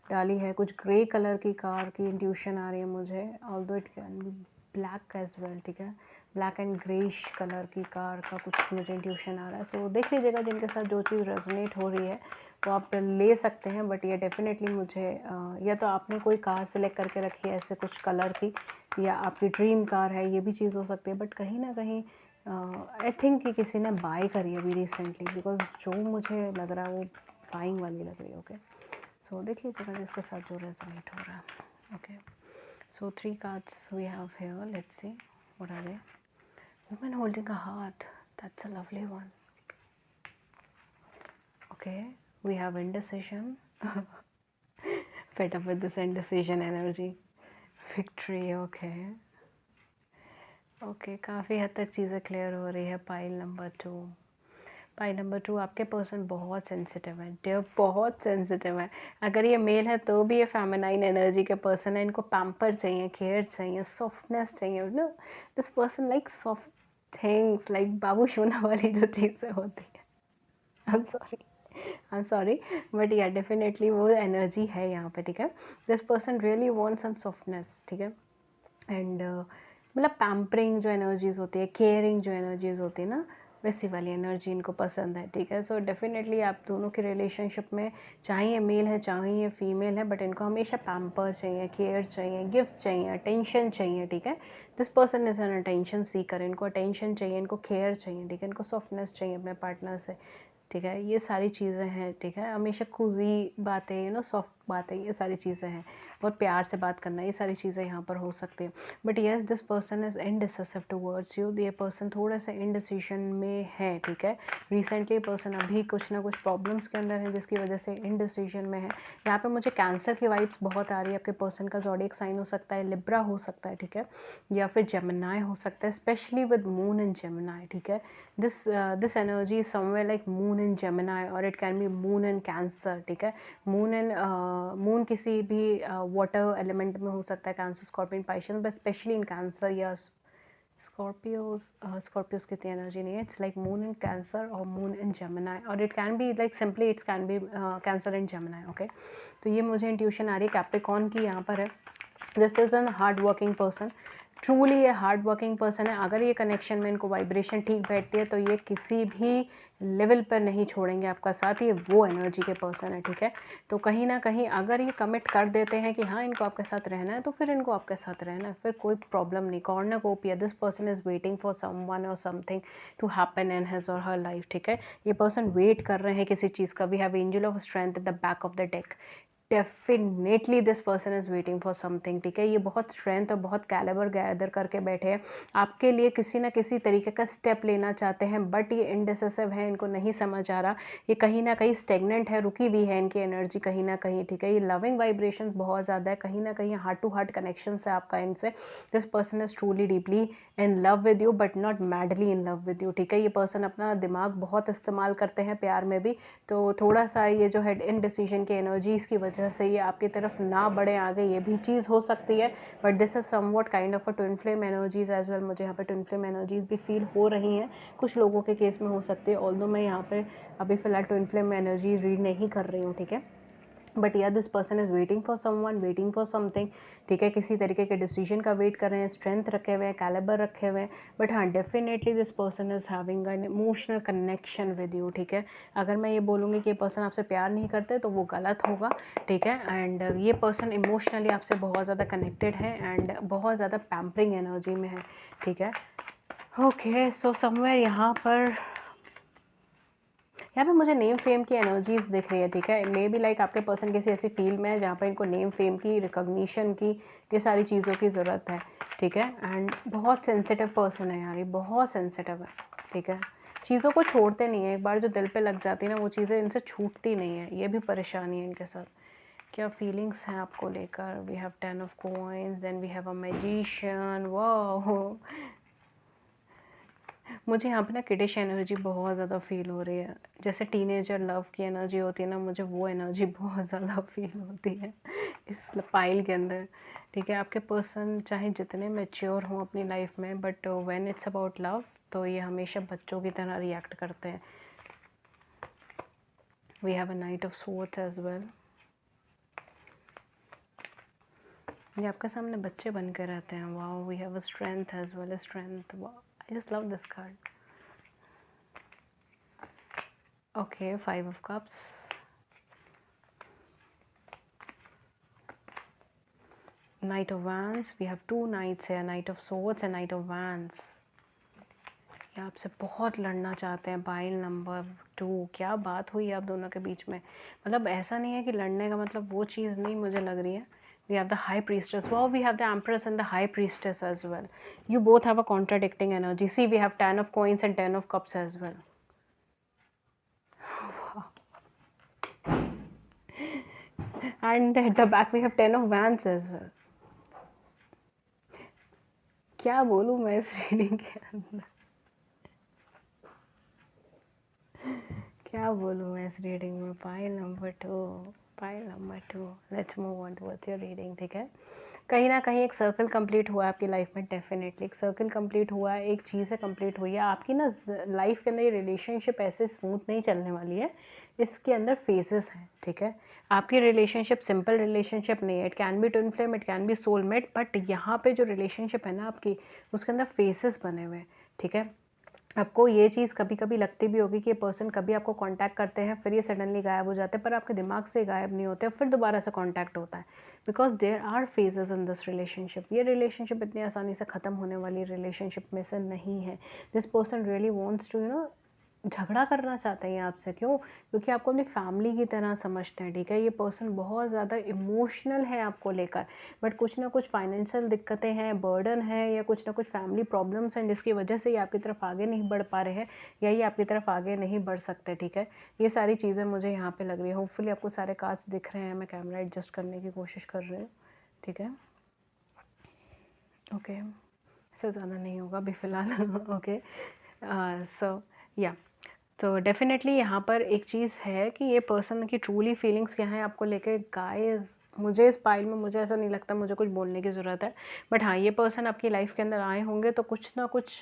डाली है। कुछ ग्रे कलर की कार की इंट्यूशन आ रही है मुझे, although it can be black as well, ठीक है, ब्लैक एंड ग्रेइश कलर की कार का कुछ मुझे इंट्यूशन आ रहा है। सो देख लीजिएगा जिनके साथ जो चीज़ रेजोनेट हो रही है तो आप ले सकते हैं। बट ये डेफिनेटली मुझे या तो आपने कोई कार सेलेक्ट करके रखी है ऐसे कुछ कलर की, या आपकी ड्रीम कार है, ये भी चीज़ हो सकती है। बट कहीं ना कहीं आई थिंक कि किसी ने बाय करी है अभी रिसेंटली, बिकॉज जो मुझे लग रहा है वो बाइंग वाली लग रही है। ओके, सो देख लीजिएगा जिसके साथ जो रेजोनेट हो रहा है। Okay, so 3 cards we have here. Let's see what are they. Woman holding a heart, that's a lovely one. Okay, we have indecision. Fed up with this indecision energy. Victory. Okay. Okay, काफ़ी हद तक चीज़ें clear हो रही है। Pile number 2, pile number 2, आपके person बहुत sensitive है डियर, बहुत सेंसिटिव है। अगर ये मेल है तो भी ये फेमिनाइन एनर्जी के पर्सन है। इनको पैम्पर चाहिए, केयर चाहिए, सॉफ्टनेस चाहिए। No, this person like soft things, like बाबू सोना वाली जो चीज़ें होती है। I am sorry but yeah definitely वो एनर्जी है यहाँ पे, ठीक है। This person really want some softness, ठीक है, एंड मतलब पैम्परिंग जो एनर्जीज़ होती है, केयरिंग जो एनर्जीज़ होती है ना, वैसी वाली एनर्जी इनको पसंद है, ठीक है। सो डेफिनेटली आप दोनों की रिलेशनशिप में चाहे ये मेल है चाहे ये फीमेल है, बट इनको हमेशा पैम्पर चाहिए, केयर चाहिए, गिफ्ट्स चाहिए, अटेंशन चाहिए, ठीक है। This person is an attention seeker, इनको अटेंशन चाहिए, इनको केयर चाहिए, ठीक है, इनको सॉफ्टनेस चाहिए अपने पार्टनर से, ठीक है। ये सारी चीज़ें हैं, ठीक है। हमेशा खुशी बातें, सॉफ्ट बातें, ये सारी चीज़ें हैं। बहुत प्यार से बात करना, ये सारी चीज़ें यहाँ पर हो सकती हैं। But yes, this person is indecisive towards you. ये पर्सन थोड़ा सा इनडिसीजन में है, ठीक है। रिसेंटली पर्सन अभी कुछ ना कुछ प्रॉब्लम्स के अंदर है जिसकी वजह से इनडिसीजन में है। यहाँ पे मुझे कैंसर की वाइब्स बहुत आ रही है। आपके पर्सन का ज़ोडिएक साइन हो सकता है लिब्रा हो सकता है, ठीक है, या फिर जेमिनाई हो सकता है, specially with moon in Gemini, ठीक है। This energy is somewhere like moon in Gemini, और it can be moon in Cancer, ठीक है। मून किसी भी वाटर एलिमेंट में हो सकता है, Cancer, Scorpion, Pisces, but specially in Cancer या स्कॉर्पियोज की इतनी एनर्जी नहीं है। It's like moon in Cancer और मून इन जेमिनाई, और it can be like simply it's can be Cancer in Gemini. Okay, तो ये मुझे इंट्यूशन आ रही है कैप्रिकॉर्न की यहाँ पर है। This is an hard working person, truly ये हार्ड वर्किंग पर्सन है। अगर ये कनेक्शन में इनको वाइब्रेशन ठीक बैठती है तो ये किसी भी लेवल पर नहीं छोड़ेंगे आपका साथ, ये वो एनर्जी के पर्सन है, ठीक है। तो कहीं ना कहीं अगर ये कमिट कर देते हैं कि हाँ इनको आपके साथ रहना है, तो फिर इनको आपके साथ रहना है, फिर कोई प्रॉब्लम नहीं। Cornucopia, this person is waiting for someone or something to happen in his or her life, ठीक है। ये पर्सन वेट कर रहे हैं किसी चीज़ का। We have angel of strength at the back of the deck. Definitely this person is waiting for something, ठीक है। ये बहुत स्ट्रेंथ और बहुत कैलिबर गैदर करके बैठे हैं आपके लिए, किसी ना किसी तरीके का स्टेप लेना चाहते हैं, बट ये इनडिसिसिव है, इनको नहीं समझ आ रहा। ये कहीं ना कहीं स्टेगनेंट है, रुकी हुई है इनकी एनर्जी कहीं ना कहीं, ठीक है। ये लविंग वाइब्रेशन बहुत ज़्यादा है, कहीं ना कहीं हार्ट टू हार्ट कनेक्शन है आपका इनसे। This person is truly deeply in love with you, but not madly in love with you, ठीक है। ये पर्सन अपना दिमाग बहुत इस्तेमाल करते हैं प्यार में भी, तो थोड़ा सा ये जो है इनडिसीजन की एनर्जीज़ की वजह से ये आपकी तरफ ना बढ़े आगे, ये भी चीज़ हो सकती है। But this is somewhat kind of a twin flame energies as well. मुझे यहाँ पे ट्विन फ्लेम एनर्जीज भी फील हो रही हैं, कुछ लोगों के केस में हो सकती है, ऑल्दो मैं यहाँ पे अभी फ़िलहाल ट्विन फ्लेम एनर्जीज रीड नहीं कर रही हूँ, ठीक है। बट या this person is waiting for someone, waiting for something, ठीक है। किसी तरीके के डिसीजन का वेट कर रहे हैं, स्ट्रेंथ रखे हुए हैं, कैलिबर रखे हुए हैं। बट हाँ, definitely this person is having an emotional connection with you, ठीक है। अगर मैं ये बोलूँगी कि ये पर्सन आपसे प्यार नहीं करते तो वो गलत होगा, ठीक है। एंड ये पर्सन इमोशनली आपसे बहुत ज़्यादा कनेक्टेड है एंड बहुत ज़्यादा पैम्परिंग एनर्जी में है, ठीक है। ओके, सो समवेयर यहाँ पे मुझे नेम फेम की एनर्जीज दिख रही है, ठीक है। मे बी लाइक आपके पर्सन किसी ऐसी फील्ड में है जहाँ पर इनको नेम फेम की, रिकॉग्निशन की, ये सारी चीज़ों की ज़रूरत है, ठीक है। एंड बहुत सेंसिटिव पर्सन है यार, ये बहुत सेंसिटिव है, ठीक है। चीज़ों को छोड़ते नहीं है, एक बार जो दिल पे लग जाती है ना वो चीज़ें इनसे छूटती नहीं है, ये भी परेशानी है इनके साथ। क्या फीलिंग्स हैं आपको लेकर? We have 10 of coins, then we have a magician. वाह, मुझे यहाँ पे ना किडिश एनर्जी बहुत ज़्यादा फील हो रही है, जैसे टीनेजर लव की एनर्जी होती है ना, मुझे वो एनर्जी बहुत ज़्यादा फील होती है इस पाइल के अंदर, ठीक है। आपके पर्सन चाहे जितने मैच्योर हों अपनी लाइफ में, but when it's about love तो ये हमेशा बच्चों की तरह रिएक्ट करते हैं। We have a knight of swords as well. ये आपके सामने बच्चे बन के रहते हैं। Wow, we have a strength as well as strength. I just love this card. Okay, 5 of cups, Knight of Wands. We have 2 knights here, Knight of Swords and Knight of Wands. ये आपसे बहुत लड़ना चाहते हैं। Pile number 2, क्या बात हुई आप दोनों के बीच में? मतलब ऐसा नहीं है कि लड़ने का मतलब वो चीज़ नहीं मुझे लग रही है। We have the High Priestess. Wow, we have the Empress and the High Priestess as well. You both have a contradicting energy. See, we have 10 of Coins and 10 of Cups as well. And at the back we have 10 of Wands as well. क्या बोलूँ मैं इस reading के अंदर, क्या बोलूँ मैं इस रीडिंग में? Pile number 2, let's move on towards your reading. ठीक है, कहीं ना कहीं एक सर्कल कंप्लीट हुआ है आपकी लाइफ में। डेफिनेटली एक सर्कल कंप्लीट हुआ है, एक चीज़ें कंप्लीट हुई है आपकी ना लाइफ के अंदर। ये रिलेशनशिप ऐसे स्मूथ नहीं चलने वाली है, इसके अंदर फेजेस हैं। ठीक है, आपकी रिलेशनशिप सिंपल रिलेशनशिप नहीं है। It can B twin flame, it can B soulmate, but यहाँ पे जो रिलेशनशिप है ना आपकी, उसके अंदर फेसेस बने हुए हैं। ठीक है, आपको ये चीज़ कभी कभी लगती भी होगी कि ये पर्सन कभी आपको कांटेक्ट करते हैं, फिर ये सडनली गायब हो जाते हैं, पर आपके दिमाग से गायब नहीं होते, फिर दोबारा से कांटेक्ट होता है। Because there are phases in this relationship. ये रिलेशनशिप इतनी आसानी से ख़त्म होने वाली रिलेशनशिप में से नहीं है। This person really wants to झगड़ा करना चाहते हैं आपसे। क्यों? क्योंकि आपको अपनी फैमिली की तरह समझते हैं। ठीक है, ये पर्सन बहुत ज़्यादा इमोशनल है आपको लेकर, बट कुछ ना कुछ फाइनेंशियल दिक्कतें हैं, बर्डन है, या कुछ ना कुछ फैमिली प्रॉब्लम्स हैं जिसकी वजह से ये आपकी तरफ आगे नहीं बढ़ पा रहे हैं, या ये आपकी तरफ आगे नहीं बढ़ सकते। ठीक है, ये सारी चीज़ें मुझे यहाँ पर लग रही है। होपफुली आपको सारे कार्ड्स दिख रहे हैं। मैं कैमरा एडजस्ट करने की कोशिश कर रही हूँ। ठीक है, ओके, इससे ज़्यादा नहीं होगा अभी फ़िलहाल। ओके, सो या तो डेफिनेटली यहाँ पर एक चीज़ है कि ये पर्सन की ट्रूली फीलिंग्स क्या हैं आपको लेके। गाइस, मुझे इस पाइल में मुझे ऐसा नहीं लगता मुझे कुछ बोलने की ज़रूरत है, बट हाँ, ये पर्सन आपकी लाइफ के अंदर आए होंगे तो कुछ ना कुछ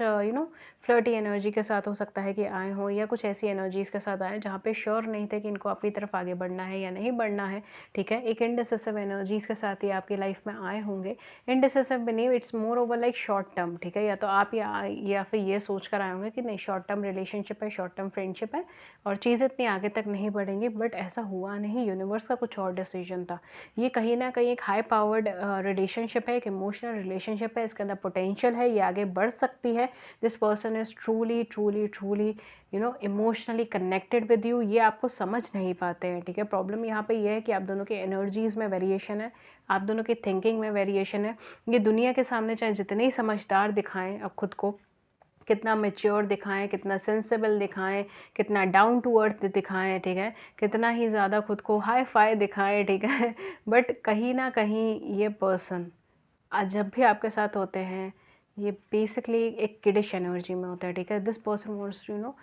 फ्लर्टी एनर्जी के साथ हो सकता है कि आए हों, या कुछ ऐसी एनर्जीज़ के साथ आए जहाँ पे श्योर नहीं थे कि इनको आपकी तरफ आगे बढ़ना है या नहीं बढ़ना है। ठीक है, एक इनडिसिसिव एनर्जीज़ के साथ ये आपकी लाइफ में आए होंगे। इनडिसिसिव बनी, it's more over like short term. ठीक है, या तो आप या फिर ये सोच कर आए होंगे कि नहीं, शॉर्ट टर्म रिलेशनशिप है, शॉर्ट टर्म फ्रेंडशिप है और चीज़ें इतनी आगे तक नहीं बढ़ेंगी, बट ऐसा हुआ नहीं। यूनिवर्स का कुछ और डिसीजन था। ये कहीं ना कहीं एक हाई पावर्ड रिलेशनशिप है, एक इमोशनल रिलेशनशिप है। इसके अंदर पोटेंशियल है, ये आगे बढ़ सकती है। This person is truly truly truly emotionally connected with you. ये आपको समझ नहीं पाते हैं। ठीक है, प्रॉब्लम यहाँ पे ये है कि आप दोनों के एनर्जीज़ में वेरिएशन है, आप दोनों की थिंकिंग में वेरिएशन है। ये दुनिया के सामने चाहे जितने ही समझदार दिखाएं अब खुद को, कितना मैच्योर दिखाएं, कितना सेंसिबल दिखाएं, कितना डाउन टू अर्थ दिखाएं, ठीक है, कितना ही ज़्यादा खुद को हाई फाई दिखाएं, ठीक है, बट कहीं ना कहीं ये पर्सन आज जब भी आपके साथ होते हैं, ये बेसिकली एक किडिश एनर्जी में होता है। ठीक है, this person wants to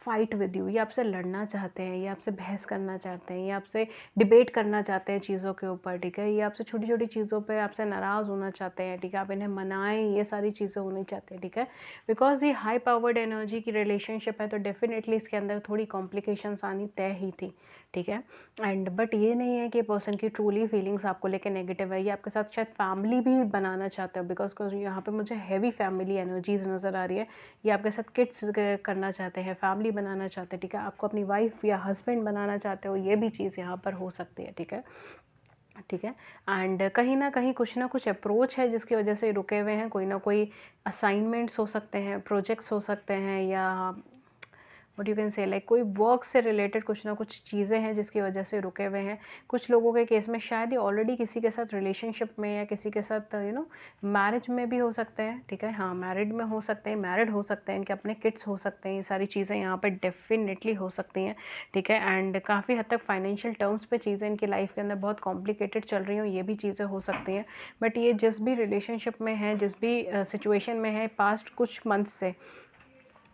fight with you. ये आपसे लड़ना चाहते हैं, ये आपसे बहस करना चाहते हैं, ये आपसे डिबेट करना चाहते हैं चीज़ों के ऊपर। ठीक है, ये आपसे छोटी छोटी चीज़ों पे आपसे नाराज़ होना चाहते हैं। ठीक है, आप इन्हें मनाएं, ये सारी चीज़ें होनी चाहते हैं। ठीक है, बिकॉज ये हाई पावर्ड एनर्जी की रिलेशनशिप है, तो डेफिनेटली इसके अंदर थोड़ी कॉम्प्लिकेशंस आनी तय ही थी। ठीक है, एंड बट ये नहीं है कि पर्सन की ट्रूली फीलिंग्स आपको लेके नेगेटिव है। ये आपके साथ शायद फैमिली भी बनाना चाहते हो, बिकॉज यहाँ पे मुझे हैवी फैमिली एनर्जीज नज़र आ रही है। ये आपके साथ किड्स करना चाहते हैं, फैमिली बनाना चाहते हैं। ठीक है, आपको अपनी वाइफ या हस्बैंड बनाना चाहते हो, ये भी चीज़ यहाँ पर हो सकती है। ठीक है, ठीक है, एंड कहीं ना कुछ अप्रोच है जिसकी वजह से रुके हुए हैं। कोई ना कोई असाइनमेंट्स हो सकते हैं, प्रोजेक्ट्स हो सकते हैं, या what you can say like कोई वर्क से रिलेटेड कुछ ना कुछ चीज़ें हैं जिसकी वजह से रुके हुए हैं। कुछ लोगों के केस में शायद ये ऑलरेडी किसी के साथ रिलेशनशिप में या किसी के साथ मैरिज में भी हो सकते हैं। ठीक है, हाँ, मैरिड में हो सकते हैं, मैरिड हो सकते हैं, इनके अपने किड्स हो सकते हैं। ये सारी चीज़ें यहाँ पर डेफिनेटली हो सकती हैं। ठीक है, एंड काफ़ी हद तक फाइनेंशियल टर्म्स पे चीज़ें इनकी लाइफ के अंदर बहुत कॉम्प्लिकेटेड चल रही हो, ये भी चीज़ें हो सकती हैं। बट ये जिस भी रिलेशनशिप में है, जिस भी सिचुएशन में है पास्ट कुछ मंथ से,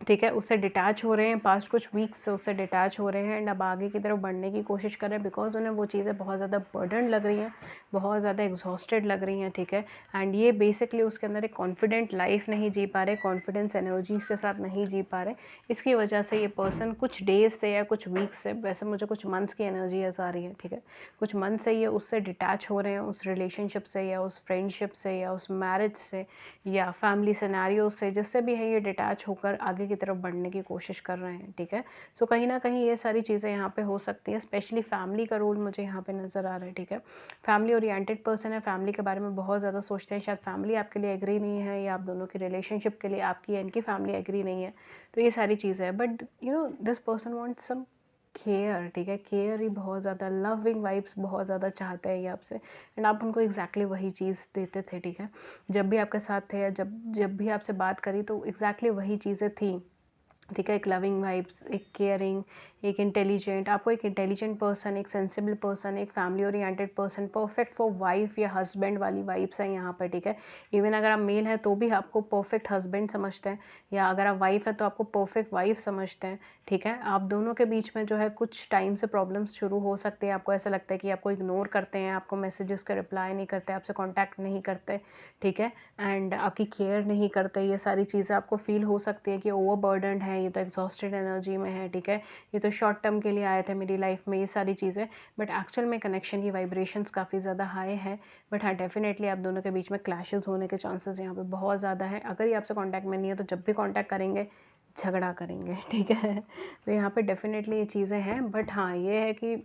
ठीक है, उससे डिटैच हो रहे हैं, पास्ट कुछ वीक्स से उससे डिटैच हो रहे हैं, एंड अब आगे की तरफ बढ़ने की कोशिश कर रहे हैं, बिकॉज उन्हें वो चीज़ें बहुत ज़्यादा बर्डन लग रही हैं, बहुत ज़्यादा एग्जॉस्टेड लग रही हैं, ठीक है। एंड ये बेसिकली उसके अंदर एक कॉन्फिडेंट लाइफ नहीं जी पा रहे, कॉन्फिडेंस एनर्जीज के साथ नहीं जी पा रहे। इसकी वजह से ये पर्सन कुछ डेज से या कुछ वीक्स से, वैसे मुझे कुछ मंथ्स की एनर्जी आ रही है, ठीक है, कुछ मंथ से ये उससे डिटैच हो रहे हैं, उस रिलेशनशिप से या उस फ्रेंडशिप से या उस मैरिज से या फैमिली सिनेरियो से, जिससे भी है ये डिटैच होकर आगे की तरफ बढ़ने की कोशिश कर रहे हैं, ठीक है। सो कहीं ना कहीं ये सारी चीज़ें यहाँ पे हो सकती हैं, स्पेशली फैमिली का रोल मुझे यहाँ पे नज़र आ रहा है, ठीक है। फैमिली ओरिएंटेड पर्सन है, फैमिली के बारे में बहुत ज़्यादा सोचते हैं, शायद फैमिली आपके लिए एग्री नहीं है या आप दोनों की रिलेशनशिप के लिए आपकी या इनकी फैमिली एग्री नहीं है, तो ये सारी चीज़ें हैं। But you know this person wants some care, ठीक है, केयर ही बहुत ज़्यादा, लविंग वाइब्स बहुत ज़्यादा चाहते हैं ये आपसे, एंड आप उनको एग्जैक्टली वही चीज़ देते थे, ठीक है। जब भी आपके साथ थे या जब जब भी आपसे बात करी तो एग्जैक्टली वही चीज़ें थी, ठीक है। एक लविंग वाइब्स, एक केयरिंग, एक इंटेलिजेंट, आपको एक इंटेलिजेंट पर्सन, एक सेंसिबल पर्सन, एक family oriented person, perfect for wife या हस्बैंड वाली वाइब्स हैं यहाँ पर, ठीक है। इवन अगर आप मेल हैं तो भी आपको परफेक्ट हस्बैंड समझते हैं, या अगर आप वाइफ है तो आपको परफेक्ट वाइफ समझते हैं, ठीक है। आप दोनों के बीच में जो है कुछ टाइम से प्रॉब्लम्स शुरू हो सकते हैं, आपको ऐसा लगता है कि आपको इग्नोर करते हैं, आपको मैसेजेस का रिप्लाई नहीं करते, आपसे कॉन्टैक्ट नहीं करते, ठीक है, एंड आपकी केयर नहीं करते। ये सारी चीज़ें आपको फील हो सकती है कि ओवरबर्डनड है, ये तो एग्जॉस्टेड एनर्जी में है, ठीक है, ये तो शॉर्ट टर्म के लिए आए थे मेरी लाइफ में, ये सारी चीज़ें। बट एक्चुअल में कनेक्शन की वाइब्रेशंस काफ़ी ज़्यादा हाई है। बट हाँ, डेफिनेटली आप दोनों के बीच में क्लैशेस होने के चांसेस यहाँ पे बहुत ज़्यादा है। अगर ये आपसे कॉन्टैक्ट में नहीं है तो जब भी कॉन्टैक्ट करेंगे झगड़ा करेंगे, ठीक है। तो यहाँ पे डेफिनेटली ये चीज़ें हैं। बट हाँ, ये है कि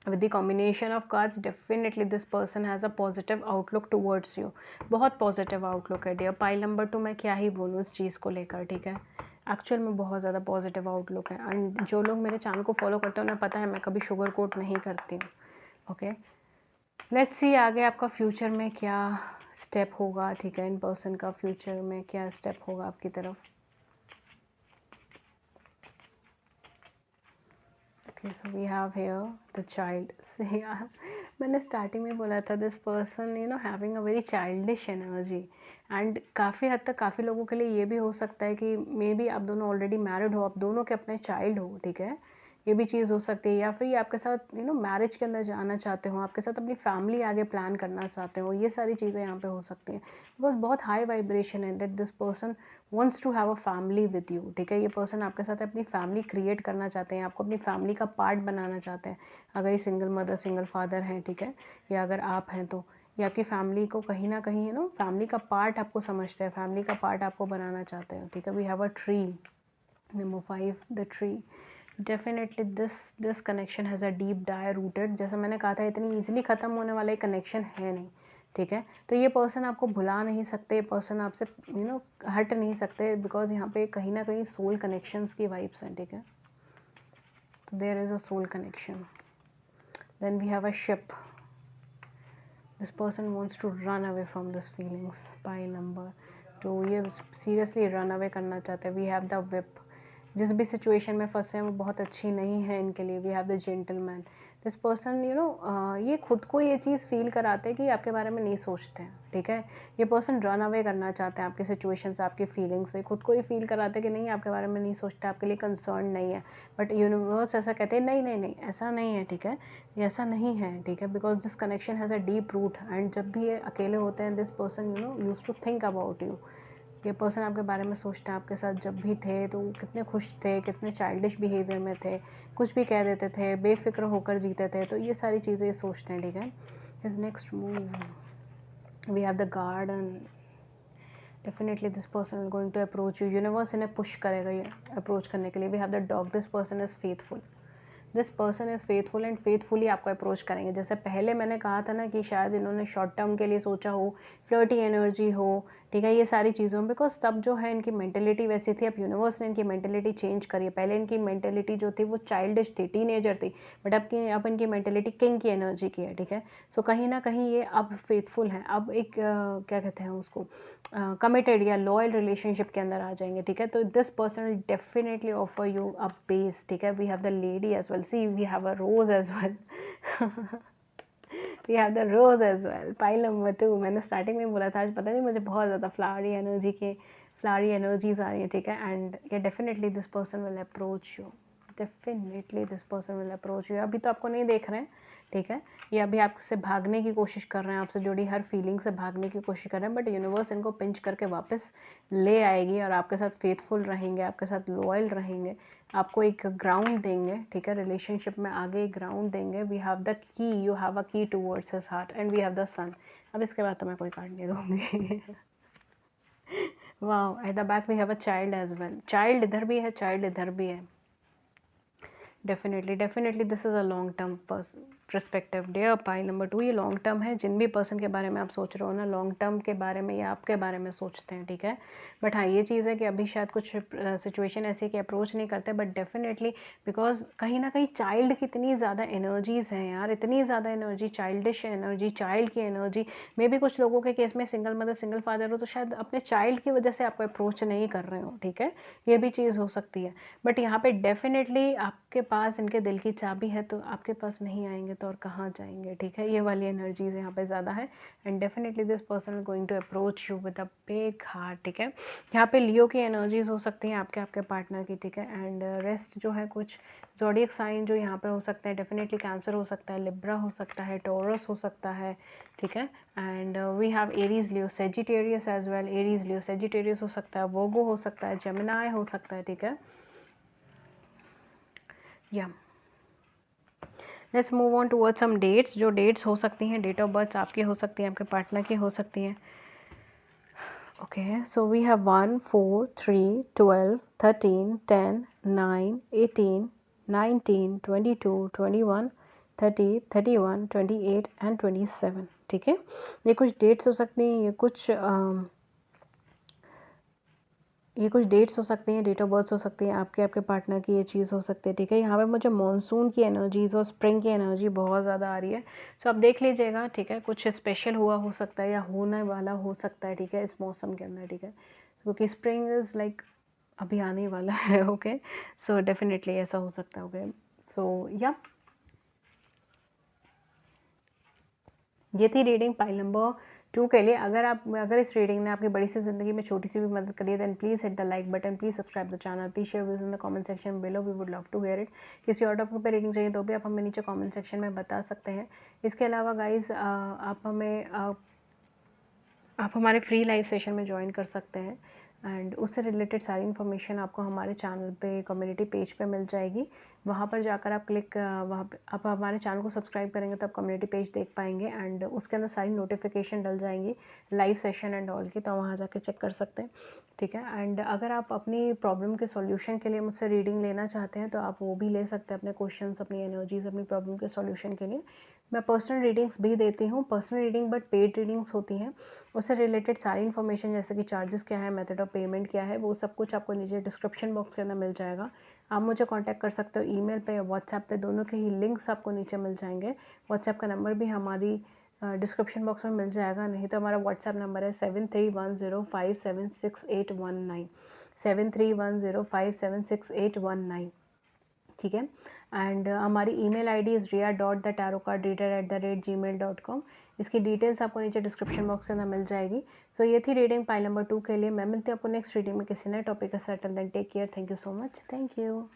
with the combination of cards definitely this person has a positive outlook towards you, बहुत पॉजिटिव आउटलुक है डियर। पाइल नंबर 2 मैं क्या ही बोलूँ इस चीज़ को लेकर, ठीक है, एक्चुअल में बहुत ज़्यादा पॉजिटिव आउटलुक है। एंड जो लोग मेरे चैनल को फॉलो करते हैं उन्हें पता है मैं कभी शुगर कोट नहीं करती हूँ, ओके। लेट्स सी आगे आपका फ्यूचर में क्या स्टेप होगा, ठीक है, इन पर्सन का फ्यूचर में क्या स्टेप होगा आपकी तरफ। Okay, so we have here the child. So yeah, मैंने स्टार्टिंग में बोला था this person you know having a very childish energy, and काफ़ी हद तक काफ़ी लोगों के लिए ये भी हो सकता है कि मे बी आप दोनों ऑलरेडी मैरिड हो, आप दोनों के अपने चाइल्ड हो, ठीक है, ये भी चीज़ हो सकती है। या फिर ये आपके साथ यू नो मैरिज के अंदर जाना चाहते हो, आपके साथ अपनी फैमिली आगे प्लान करना चाहते हो, ये सारी चीज़ें यहाँ पे हो सकती हैं। बिकॉज बहुत हाई वाइब्रेशन है that this person wants to have a family with you, ठीक है। ये पर्सन आपके साथ अपनी फैमिली क्रिएट करना चाहते हैं, आपको अपनी फैमिली का पार्ट बनाना चाहते हैं। अगर ये सिंगल मदर सिंगल फादर हैं, ठीक है, या अगर आप हैं तो ये आपकी फैमिली को कहीं ना कहीं यू नो फैमिली का पार्ट आपको समझते हैं, फैमिली का पार्ट आपको बनाना चाहते हैं, ठीक है। We have a tree, number 5 the tree. Definitely this connection has a deep dire rooted, जैसा मैंने कहा था इतनी ईजिली ख़त्म होने वाला एक कनेक्शन है नहीं, ठीक है। तो ये पर्सन आपको भुला नहीं सकते, ये पर्सन आपसे यू नो हट नहीं सकते, बिकॉज यहाँ पे कहीं ना कहीं सोल कनेक्शंस की वाइब्स हैं, ठीक है। तो there is a soul connection. Then we have a ship, this person wants to run away from this feelings. Pile number 2, ये सीरियसली रन अवे करना चाहते हैं। वी हैव द विप, जिस भी सिचुएशन में फंसे हैं वो बहुत अच्छी नहीं है इनके लिए। We have the gentleman, this person you know ये खुद को ये चीज़ फील कराते हैं कि आपके बारे में नहीं सोचते हैं, ठीक है। ये पर्सन रन अवे करना चाहते हैं आपकी सिचुएशन से, आपकी फीलिंग से, खुद को ये फील कराते हैं कि नहीं आपके बारे में नहीं सोचते, आपके लिए कंसर्न नहीं है। बट यूनिवर्स ऐसा कहते हैं नहीं नहीं नहीं ऐसा नहीं है, ठीक है, ये ऐसा नहीं है, ठीक है। Because this connection has a deep root, and जब भी ये अकेले होते हैं this person you know use to think about you. ये पर्सन आपके बारे में सोचते हैं, आपके साथ जब भी थे तो कितने खुश थे, कितने चाइल्डिश बिहेवियर में थे, कुछ भी कह देते थे, बेफिक्र होकर जीते थे, तो ये सारी चीज़ें ये सोचते हैं, ठीक है। His next move, we have the garden. Definitely this person is going to approach you, universe इन्हें पुश करेगा ये अप्रोच करने के लिए। We have the dog, this person is faithful, this person is faithful and faithfully आपको approach करेंगे। जैसे पहले मैंने कहा था ना कि शायद इन्होंने शॉर्ट टर्म के लिए सोचा हो, फ्लर्टी एनर्जी हो, ठीक है, ये सारी चीज़ों, बिकॉज तब जो है इनकी मेंटेलिटी वैसी थी। अब यूनिवर्स ने इनकी मेंटेलिटी चेंज करी है। पहले इनकी मेंटेलिटी जो थी वो चाइल्डिश थी, टीनेजर थी, बट अब इनकी मेंटेलिटी किंग की एनर्जी की है, ठीक है। सो कहीं ना कहीं ये अब फेथफुल हैं, अब एक क्या कहते हैं उसको कमिटेड या लॉयल रिलेशनशिप के अंदर आ जाएंगे, ठीक है। तो this person will definitely offer you a base, ठीक है। We have the lady as well, see we have a rose as well, we have the rose as well. Pile number 2, मैंने starting में बोला था आज पता नहीं मुझे बहुत ज़्यादा फ्लावरी एनर्जीज आ रही है, ठीक है। एंड ये definitely this person will approach you, definitely this person will approach you. अभी तो आपको नहीं देख रहे हैं, ठीक है, ये अभी आपसे भागने की कोशिश कर रहे हैं, आपसे जुड़ी हर फीलिंग से भागने की कोशिश कर रहे हैं, बट यूनिवर्स इनको पिंच करके वापस ले आएगी और आपके साथ फेथफुल रहेंगे, आपके साथ लॉयल रहेंगे, आपको एक ग्राउंड देंगे, ठीक है, रिलेशनशिप में आगे एक ग्राउंड देंगे। We have the key, you have a key towards his heart and we have the sun. अब इसके बाद तो मैं कोई कार्ड नहीं दूँगी। Wow, at the back we have a child as well. Child इधर भी है, चाइल्ड इधर भी है। Definitely this is a long term perspective. Dear pile number 2, ये लॉन्ग टर्म है। जिन भी पर्सन के बारे में आप सोच रहे हो ना, लॉन्ग टर्म के बारे में या आपके बारे में सोचते हैं, ठीक है। बट हाँ, ये चीज़ है कि अभी शायद कुछ सिचुएशन ऐसी है कि अप्रोच नहीं करते, बट डेफिनेटली बिकॉज कहीं ना कहीं चाइल्ड की इतनी ज़्यादा एनर्जीज़ हैं यार, इतनी ज़्यादा एनर्जी, चाइल्डिश एनर्जी, चाइल्ड की एनर्जी। मे बी कुछ लोगों के केस में सिंगल मदर सिंगल फादर हो तो शायद अपने चाइल्ड की वजह से आपको अप्रोच नहीं कर रहे हो, ठीक है, ये भी चीज़ हो सकती है। बट यहाँ पे डेफिनेटली आपके पास इनके दिल की चाबी है, तो आपके पास नहीं आएंगे तो और कहाँ जाएंगे, ठीक है। ये वाली एनर्जीज यहाँ पे ज़्यादा है and definitely this person is going to approach you with a big heart, ठीक है। यहाँ पे लियो की एनर्जीज हो सकती हैं आपके पार्टनर की, ठीक है। एंड रेस्ट जो है कुछ ज़ोडिएक साइन जो यहाँ पे हो सकते हैं, डेफिनेटली कैंसर हो सकता है, लिब्रा हो सकता है, टॉरस हो सकता है, ठीक है। And we have Aries Leo Sagittarius as well. Aries Leo Sagittarius हो सकता है, वोगो हो सकता है, जेमिनाई हो सकता है, ठीक है। या let's move on toward some dates. जो डेट्स हो सकती हैं, डेट ऑफ बर्थ आपकी हो सकती हैं, आपके पार्टनर की हो सकती हैं। Okay, so we have 1, 4, 3, 12, 13, 10, 9, 18, 19, 22, 21, 30, 31, 28 and 27, ठीक है। ये कुछ डेट्स हो सकती हैं, ये कुछ डेट्स हो सकती हैं, डेट ऑफ बर्थ हो सकती है आपके पार्टनर की, ये चीज़ हो सकती है, ठीक है। यहाँ पे मुझे मॉनसून की एनर्जीज और स्प्रिंग की एनर्जी बहुत ज़्यादा आ रही है। सो आप देख लीजिएगा, ठीक है, कुछ स्पेशल हुआ हो सकता है या होने वाला हो सकता है, ठीक है, इस मौसम के अंदर, ठीक है, क्योंकि स्प्रिंग इज़ लाइक अभी आने वाला है। ओके, सो डेफिनेटली ऐसा हो सकता है। ओके, सो या ये थी रीडिंग पाइल नंबर 2 के लिए। अगर इस रीडिंग ने आपकी बड़ी सी ज़िंदगी में छोटी सी भी मदद करी है, then please hit the like button, please subscribe the channel, please share views in the comment section below, we would love to hear it. किसी और टॉपिक पे रीडिंग चाहिए तो भी आप हमें नीचे कमेंट सेक्शन में बता सकते हैं। इसके अलावा गाइज आप हमारे फ्री लाइव सेशन में ज्वाइन कर सकते हैं एंड उससे रिलेटेड सारी इन्फॉर्मेशन आपको हमारे चैनल पे, कम्युनिटी पेज पे मिल जाएगी। वहाँ पर जाकर आप वहाँ पे आप हमारे चैनल को सब्सक्राइब करेंगे तो आप कम्युनिटी पेज देख पाएंगे एंड उसके अंदर सारी नोटिफिकेशन डल जाएंगी लाइव सेशन एंड ऑल की, तो वहाँ जाके चेक कर सकते हैं, ठीक है। एंड अगर आप अपनी प्रॉब्लम के सॉल्यूशन के लिए मुझसे रीडिंग लेना चाहते हैं तो आप वो भी ले सकते हैं, अपने क्वेश्चंस, अपनी एनर्जीज, अपनी प्रॉब्लम के सॉल्यूशन के लिए। मैं पर्सनल रीडिंग्स भी देती हूँ, personal reading but paid readings होती हैं। उससे रिलेटेड सारी इन्फॉर्मेशन जैसे कि चार्जेस क्या है, मेथड ऑफ पेमेंट क्या है, वो सब कुछ आपको नीचे डिस्क्रिप्शन बॉक्स के अंदर मिल जाएगा। आप मुझे कांटेक्ट कर सकते हो ईमेल पे या व्हाट्सएप पे, दोनों के ही लिंक्स आपको नीचे मिल जाएंगे। व्हाट्सएप का नंबर भी हमारी डिस्क्रिप्शन बॉक्स में मिल जाएगा, नहीं तो हमारा व्हाट्सएप नंबर है 7310576819, 7310576819, ठीक है। एंड हमारी ईमेल आईडी इज़ ria.thetarotcardreader@gmail.com। इसकी डिटेल्स आपको नीचे डिस्क्रिप्शन बॉक्स के अंदर मिल जाएगी। सो ये थी रीडिंग पाइल नंबर 2 के लिए। मैं मिलती हूँ आपको नेक्स्ट रीडिंग में किसी नए टॉपिक के साथ। Till then take care, thank you so much, thank you.